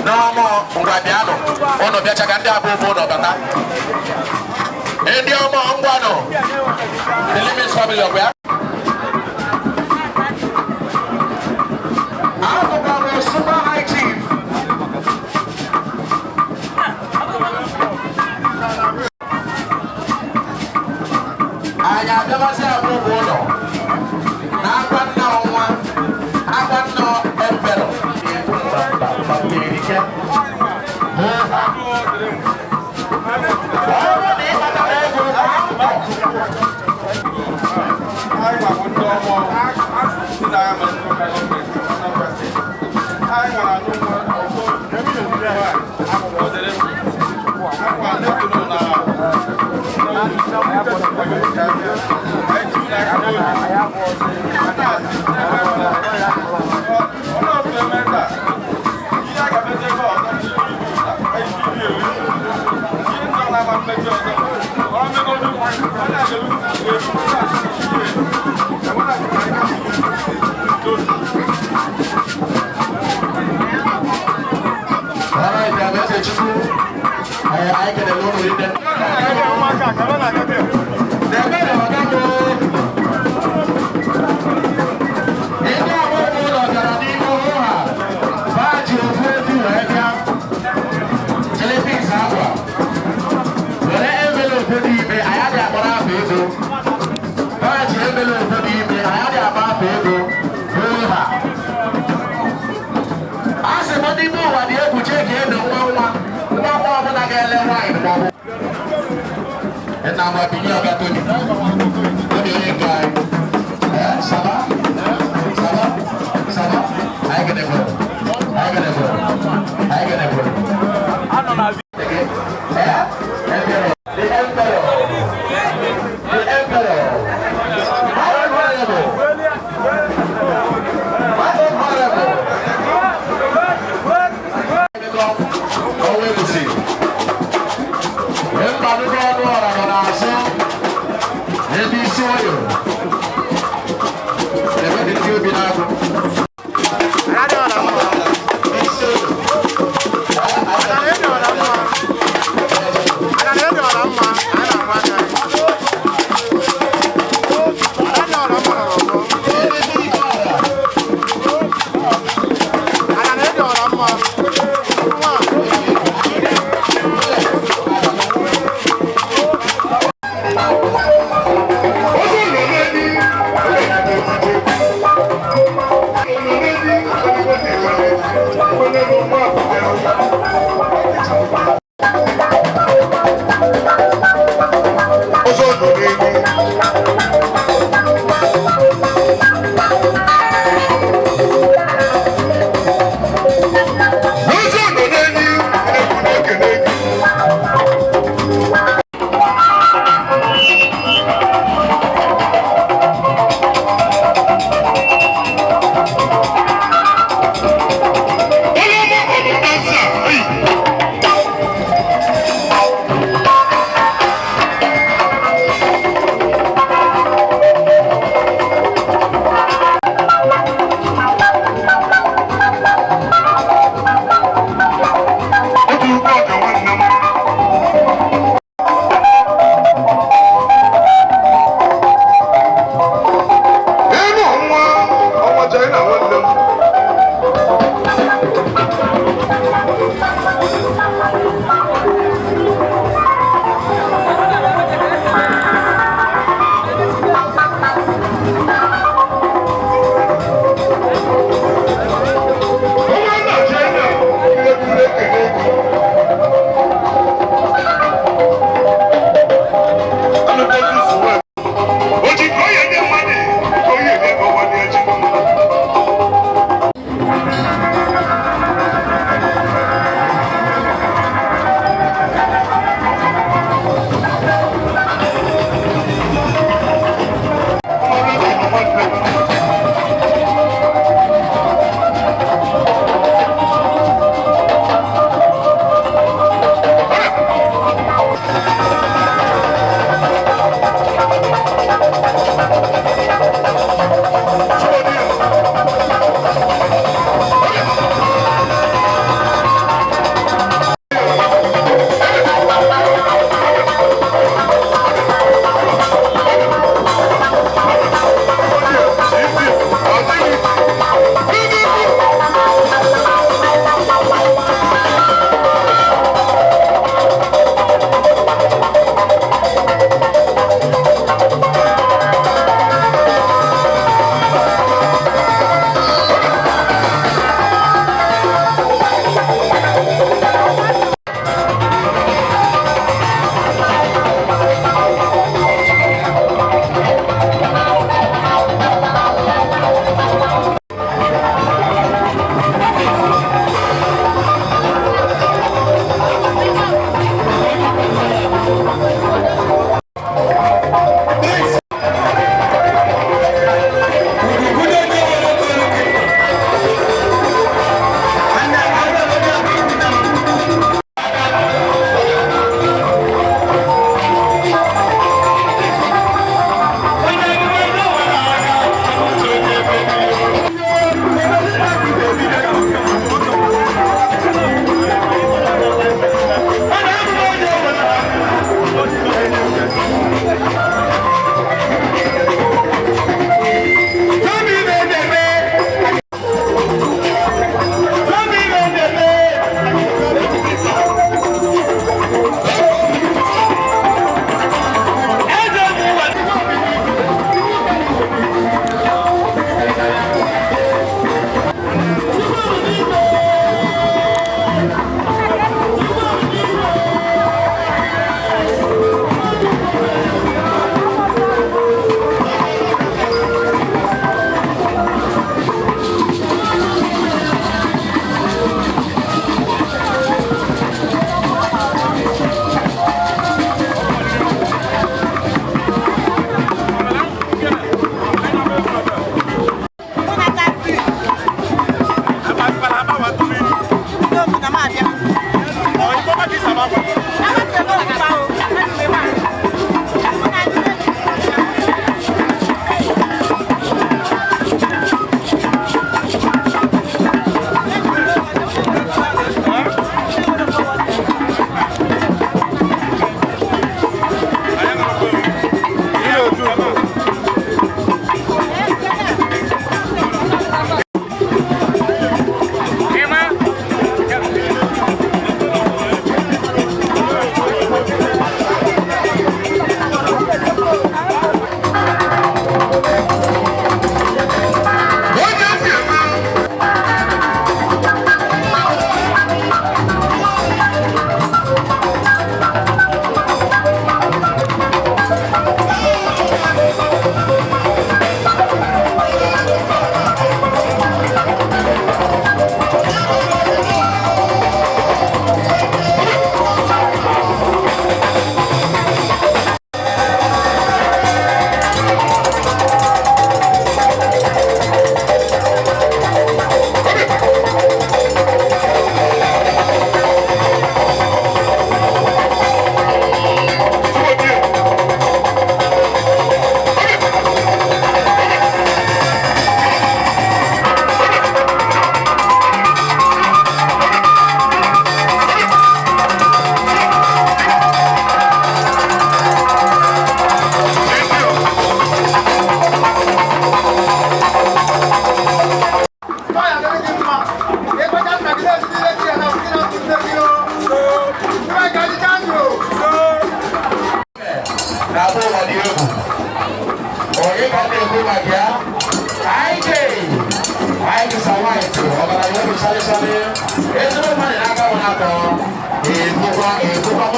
no mo ngwabiano ono bia chaka ndị abu no bata ndị ọmọ ngwano the Limits family of where Africa super high chief anya abịamasị abụọ bụ ụlọ na-akwa nna ọnwa And now my opinion got to be guy. Saba, I get it. The emperor.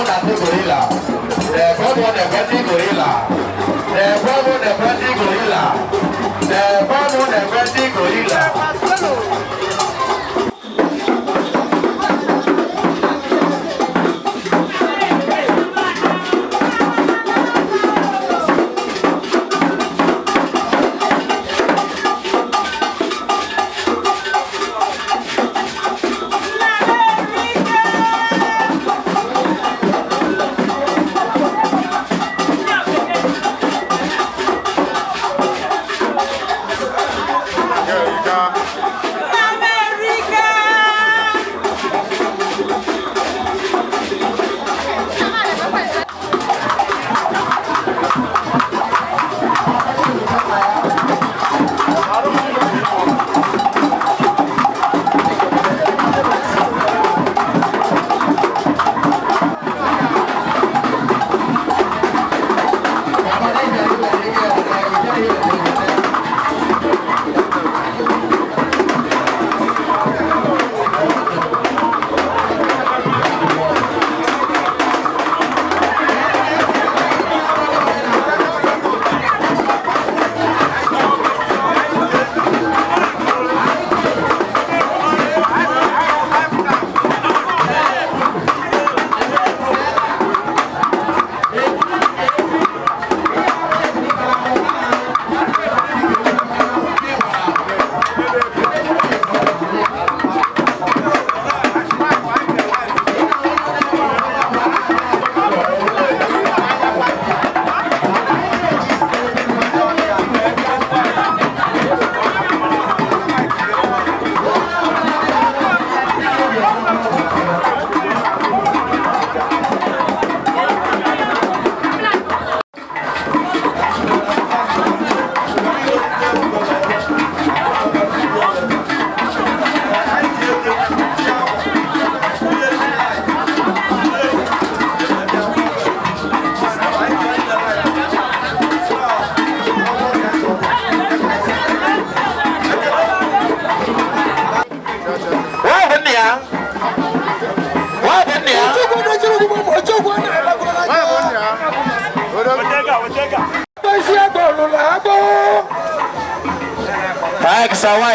the gorilla. The bubble the brandy gorilla. The bubble the brandy gorilla. The bubble the brandy gorilla.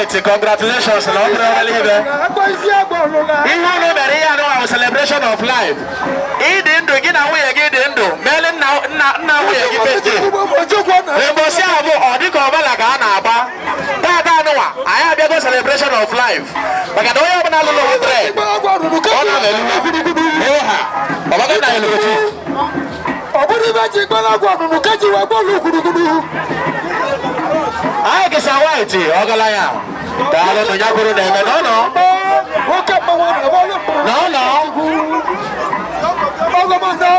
Congratulations, Lord. Celebration of life. He didn't do it away again. Melon now we are giving it. I have a celebration of life. But I don't have another I guess I wait. Ogalaya. Dalo no yakuru de no. No. Ogamando.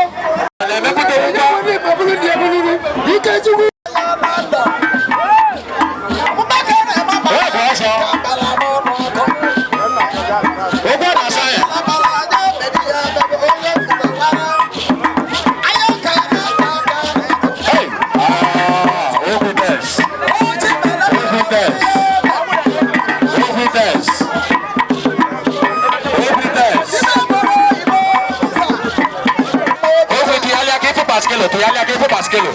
Baskelo.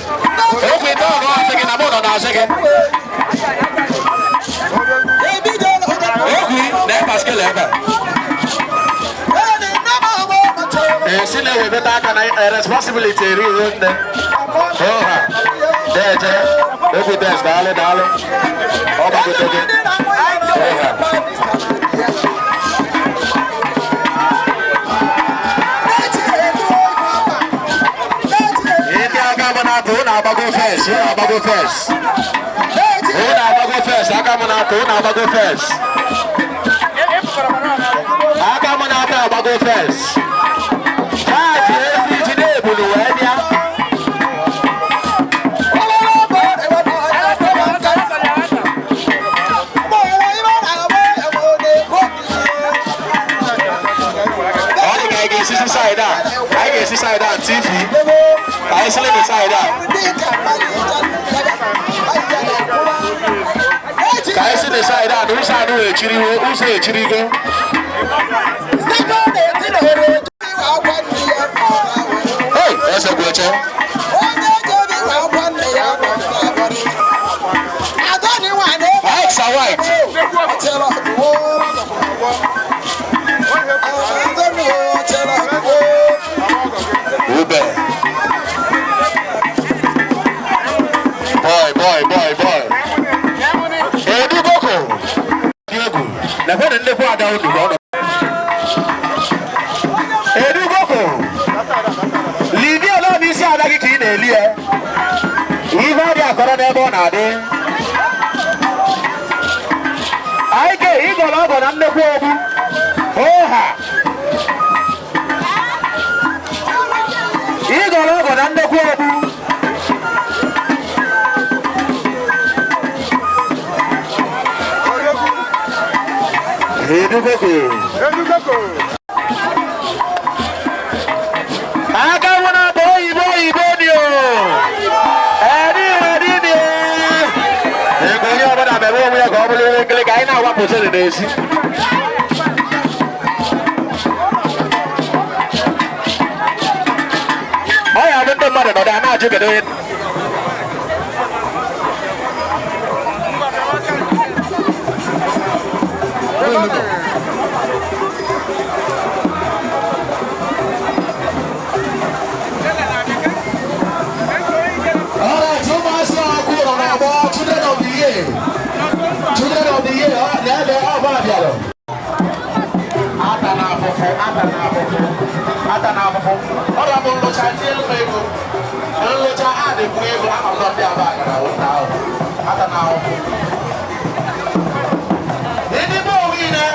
Okay, no, I'm taking a mono now, second. Okay, then Baskelo. Sile we better can responsibility reason then. There. Okay, there's dalo. Oba go take it. Abago first. Abago first. Abago first. Inside that TV. I sleep inside that. I see the side that. Who's I do a chiri? Who's a chiri? Oche. Whites are white. Ube. Boy. Edu Boko. Diego. Never the never down the road. Edu Boko. Leave you alone this year like it in here. Even the Corona Bonade. I get Eagle up on the globe. Oh, ha. Eagle up on the globe. Edu Boko. I got one up, boy. I know what percent it is. I haven't done mother, but I'm not doing it. Children of the year, they are Babialo. Atanafo. All of them look at you, people. And look at the people. I'm not there back now. Atanafo. Any more winner?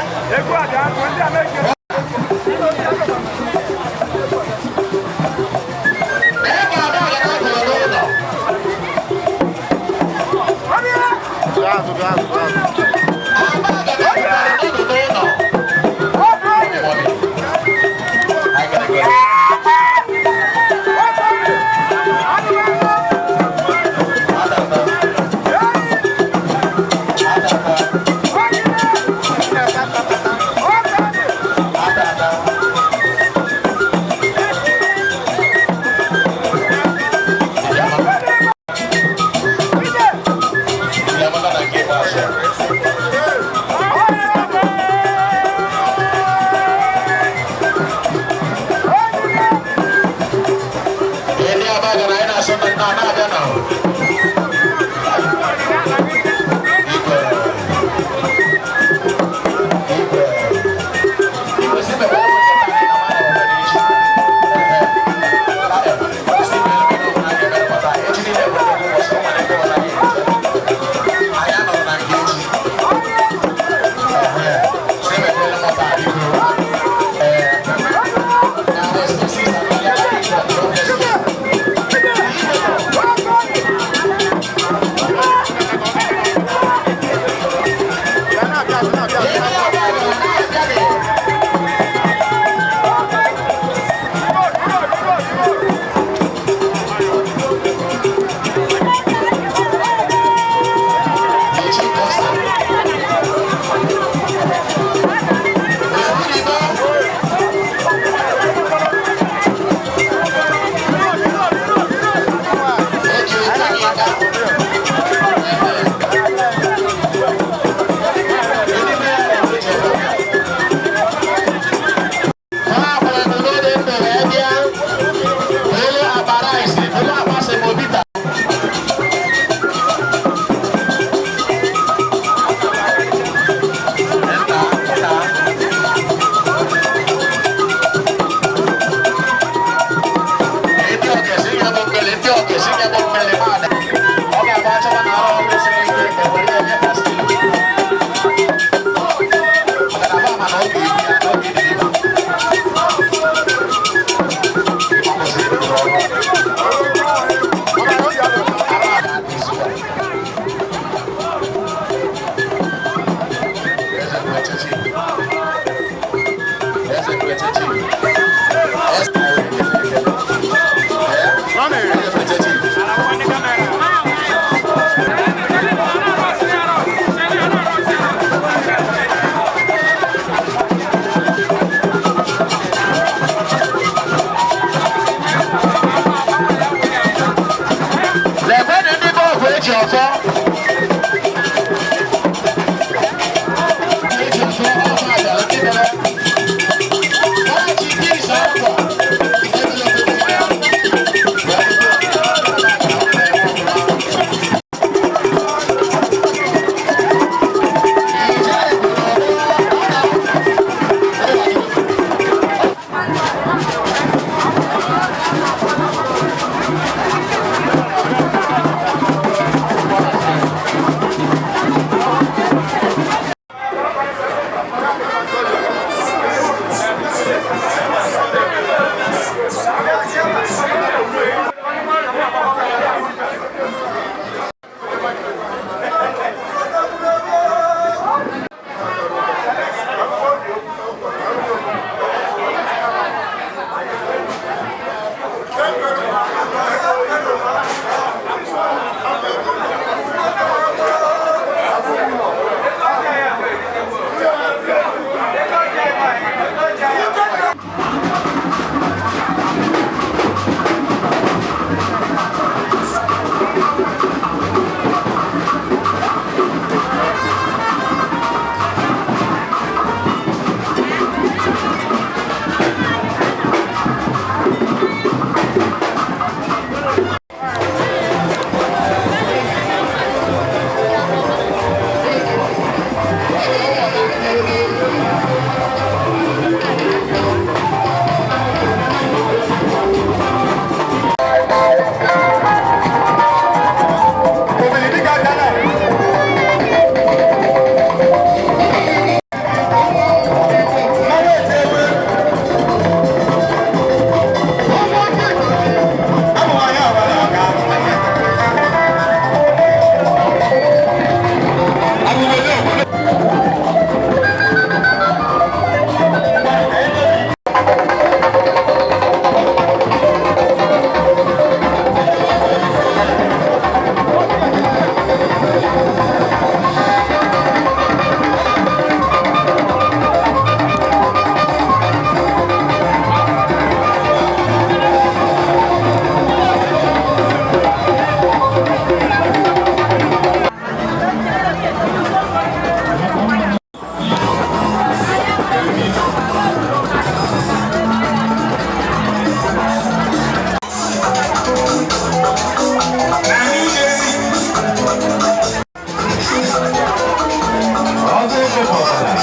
Financial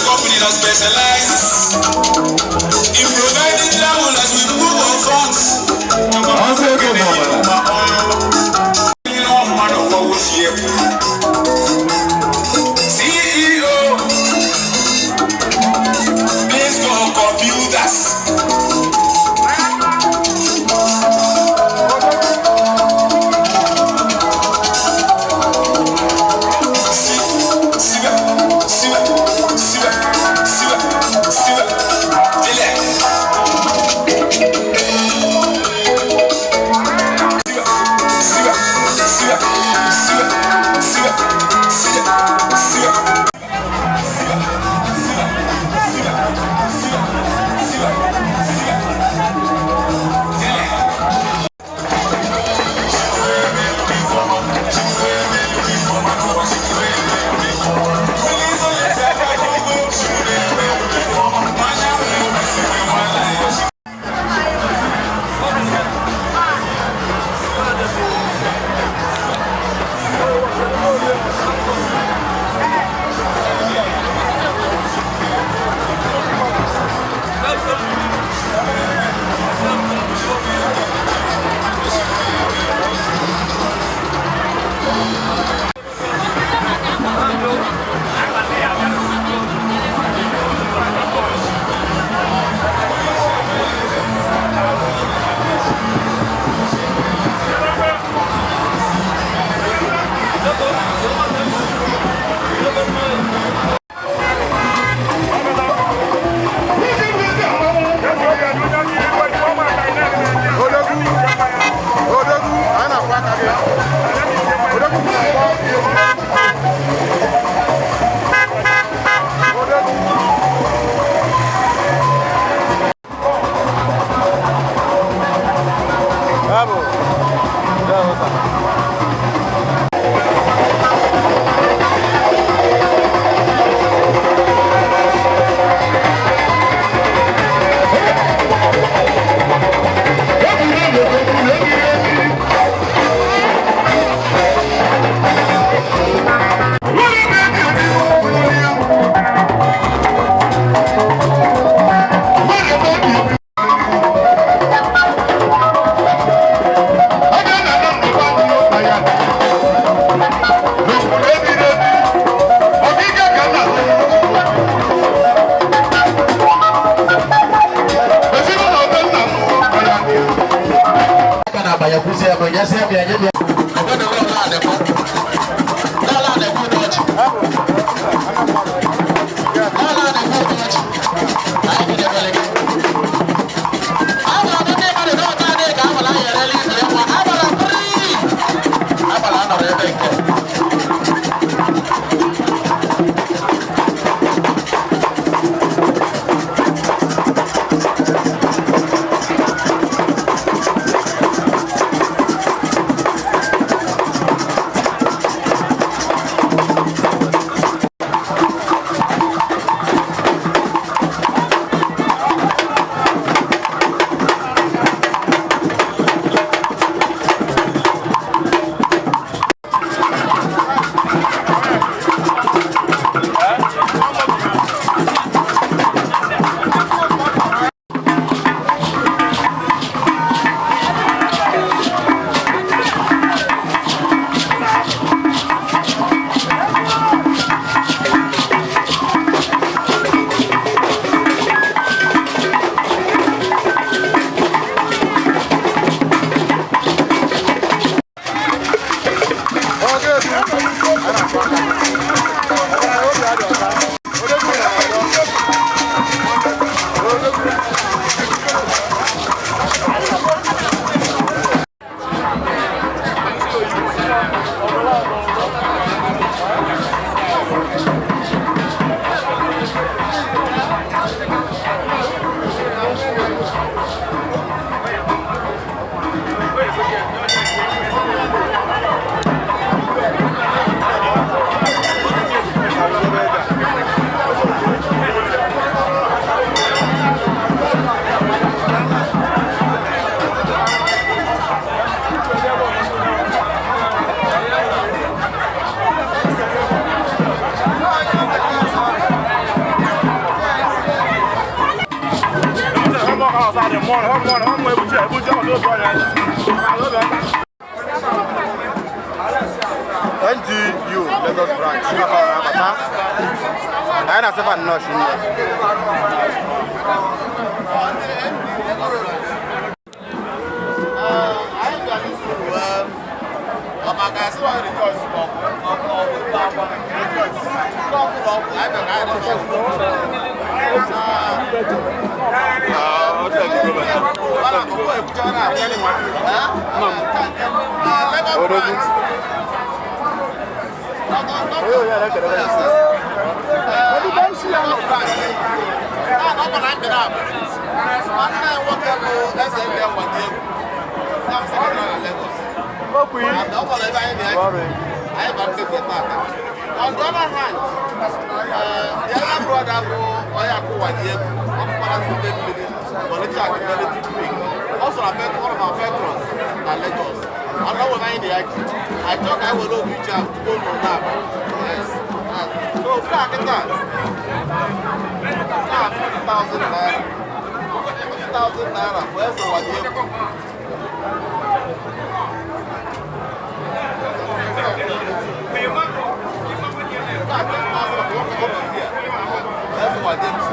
company that specializes in providing travelers with proof of funds. CEO, based on computers. NTU Lagos branch. I na sefa no shi. On the other hand, the other brother who Oyaku Wadiegu, also affect one of our veterans at Lagos. I know when I thought I would know which have to go to now. Yes. So, back at that. Now, 50,000 naira. 50,000 naira. Where's the Wadiegu? That's why I didn't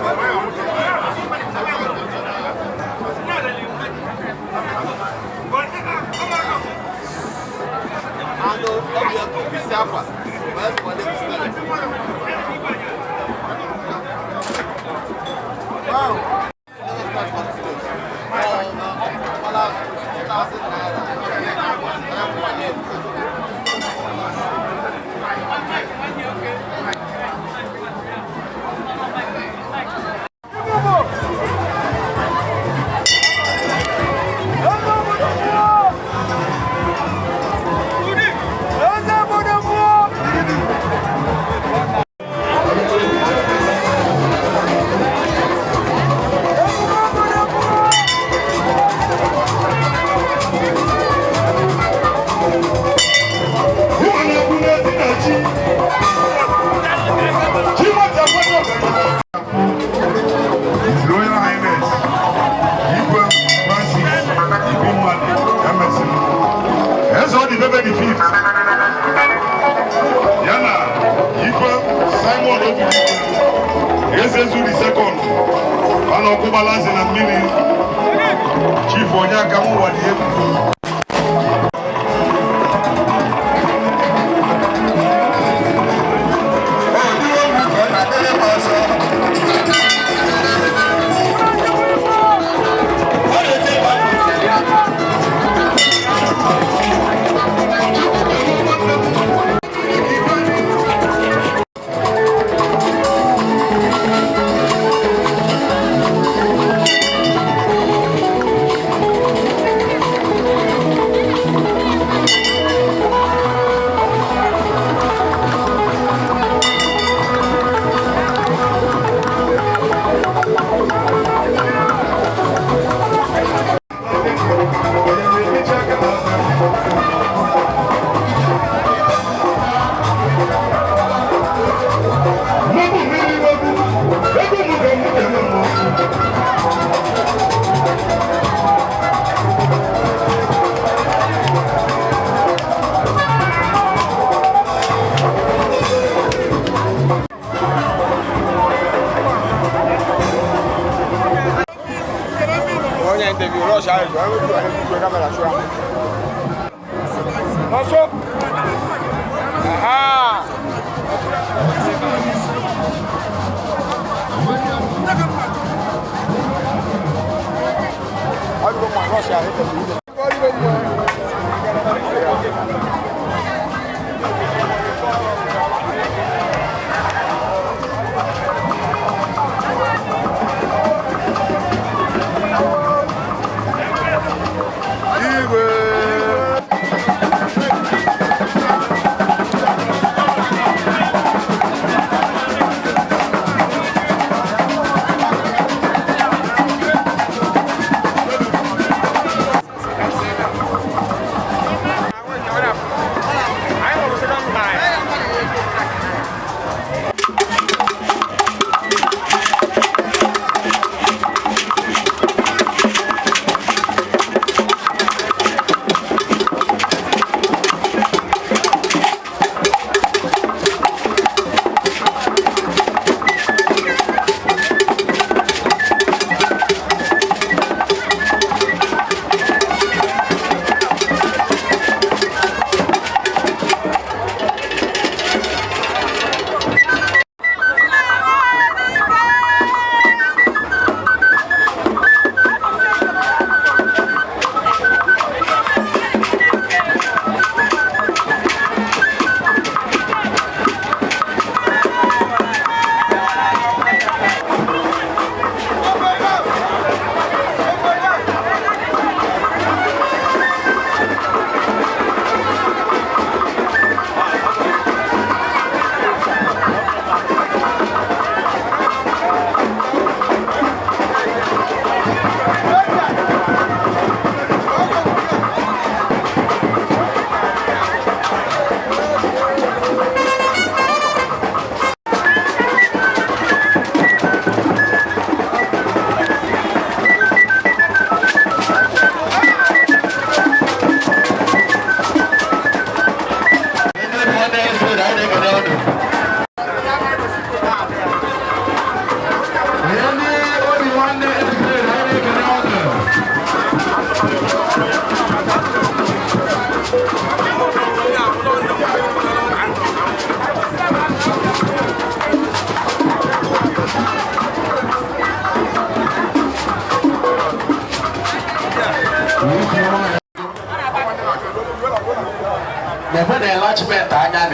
Never the enlargement, I am.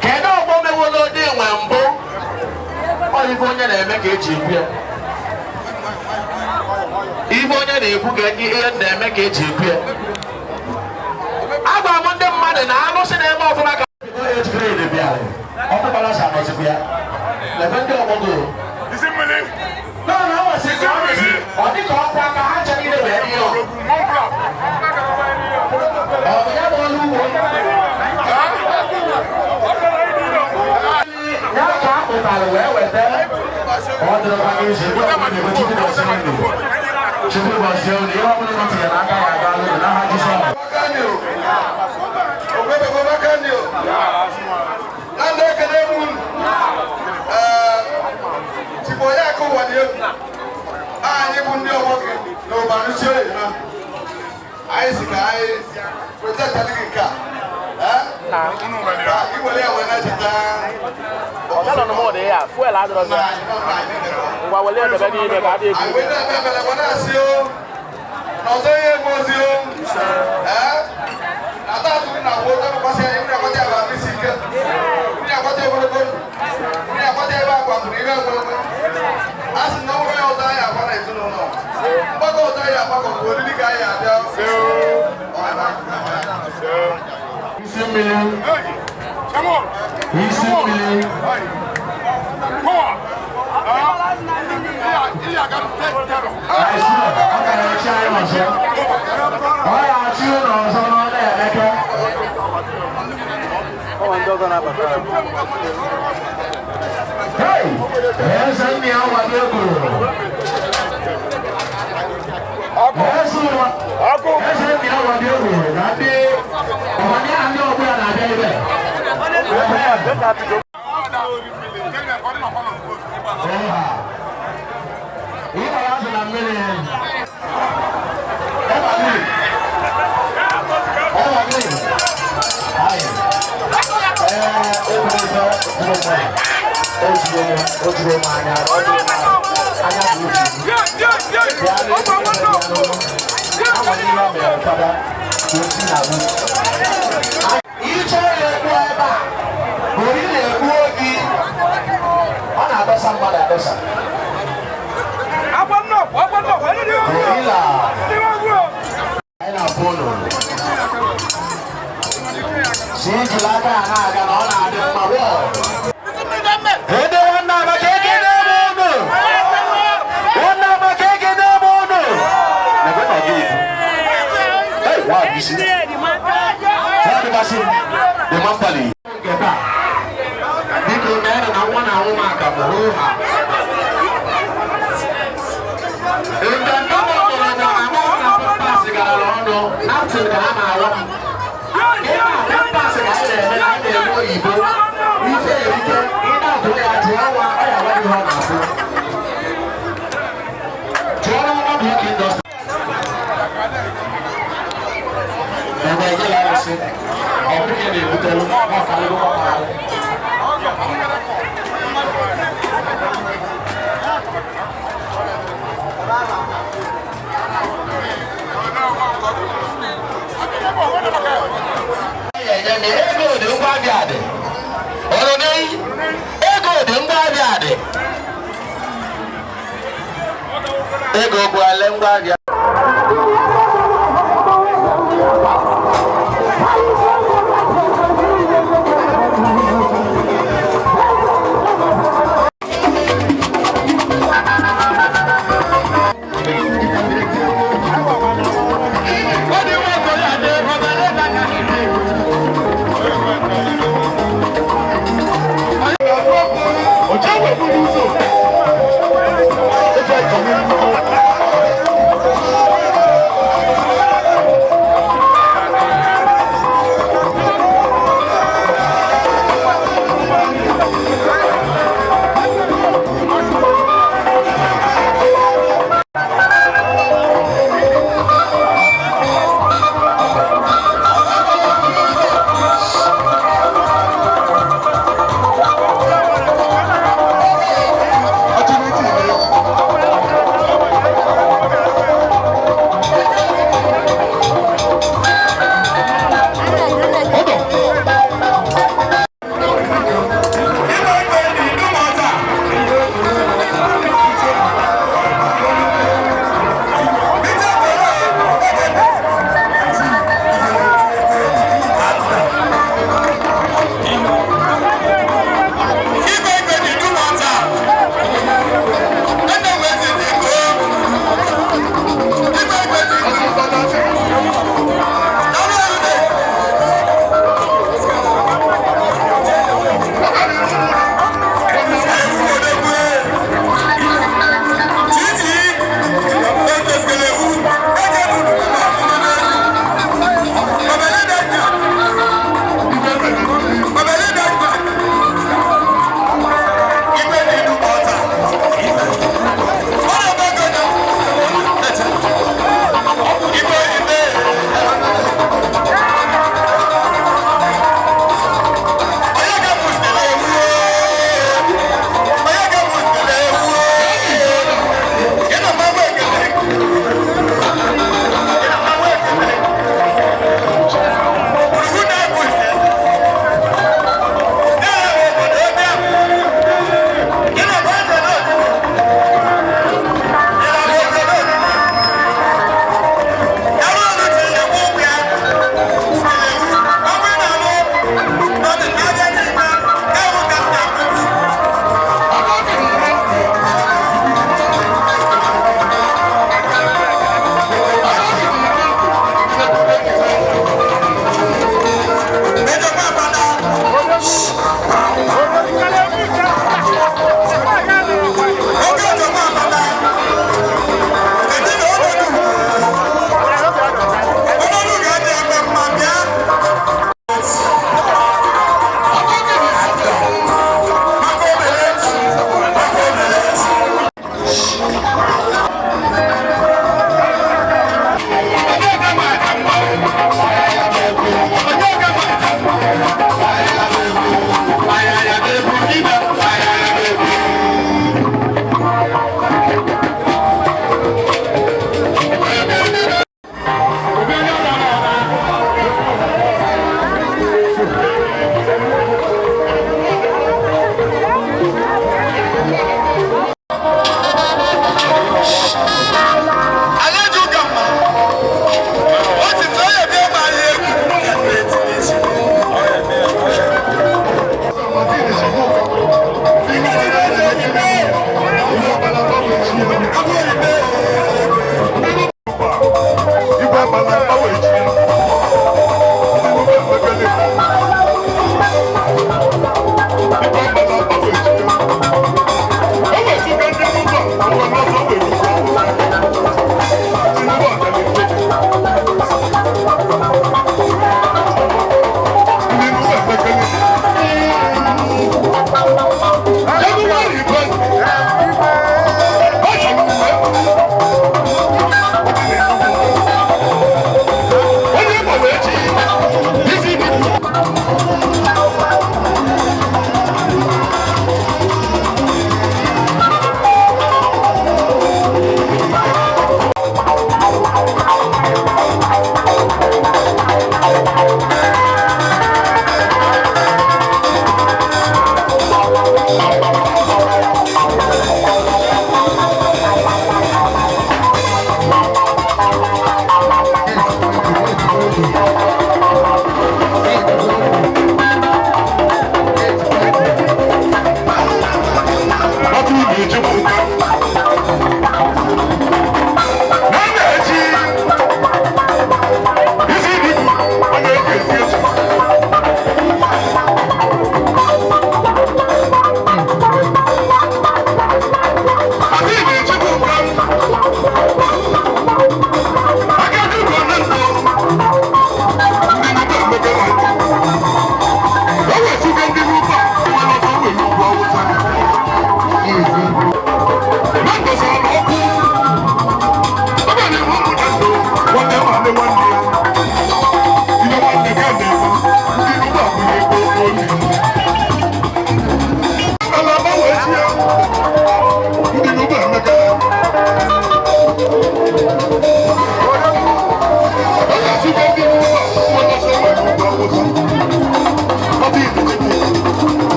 Can no woman will do when Bo or if only they make it cheaper. If only they could get in, they make it cheaper. I want them money now, I'm not saying more for my grade. All the balance are not severe. The vendor will go. Is it money? No, I was saying, or the contract I actually the radio. Ọ̀gá lọ́nà mọ́ ọ̀dẹ̀ yà fún ẹ̀ ládùúrọ̀ náà. Ìwà wọlé ọ̀dẹ̀ bẹ́ẹ̀ ní ilẹ̀ bá dé èkó. Àwọn ilé ẹgbẹ́ bẹ̀rẹ̀ wọn náà sí o. Nọ̀sọ́ yé mo sí o. Nàtà tún nà wo tó kọ́ sí ẹ̀yìn ní àkọ́tẹ́ àbá mi sí ike. Ní àkọ́tẹ́ ìwọ́lọ́gbọ́. Ní àkọ́tẹ́ ìwọ́ àgbàkùn ní ìwé ìwọ́lọ́gbọ́. A sì náwó yẹ ọ̀tá yà fọ́nà ìtúnú náà. Mbọ́kọ̀ ọ̀tá yà fọ́kọ̀ kò ní ní ká yà dẹ́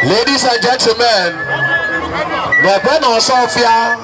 Ladies and gentlemen, the Ben Sofia.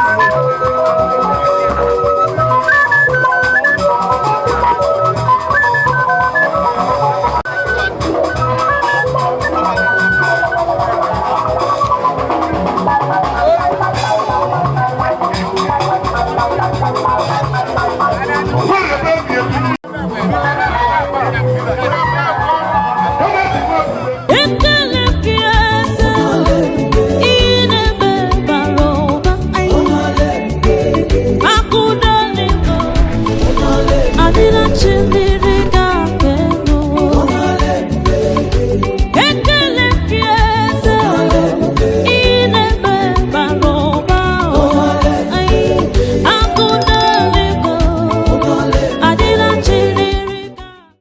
Thank you.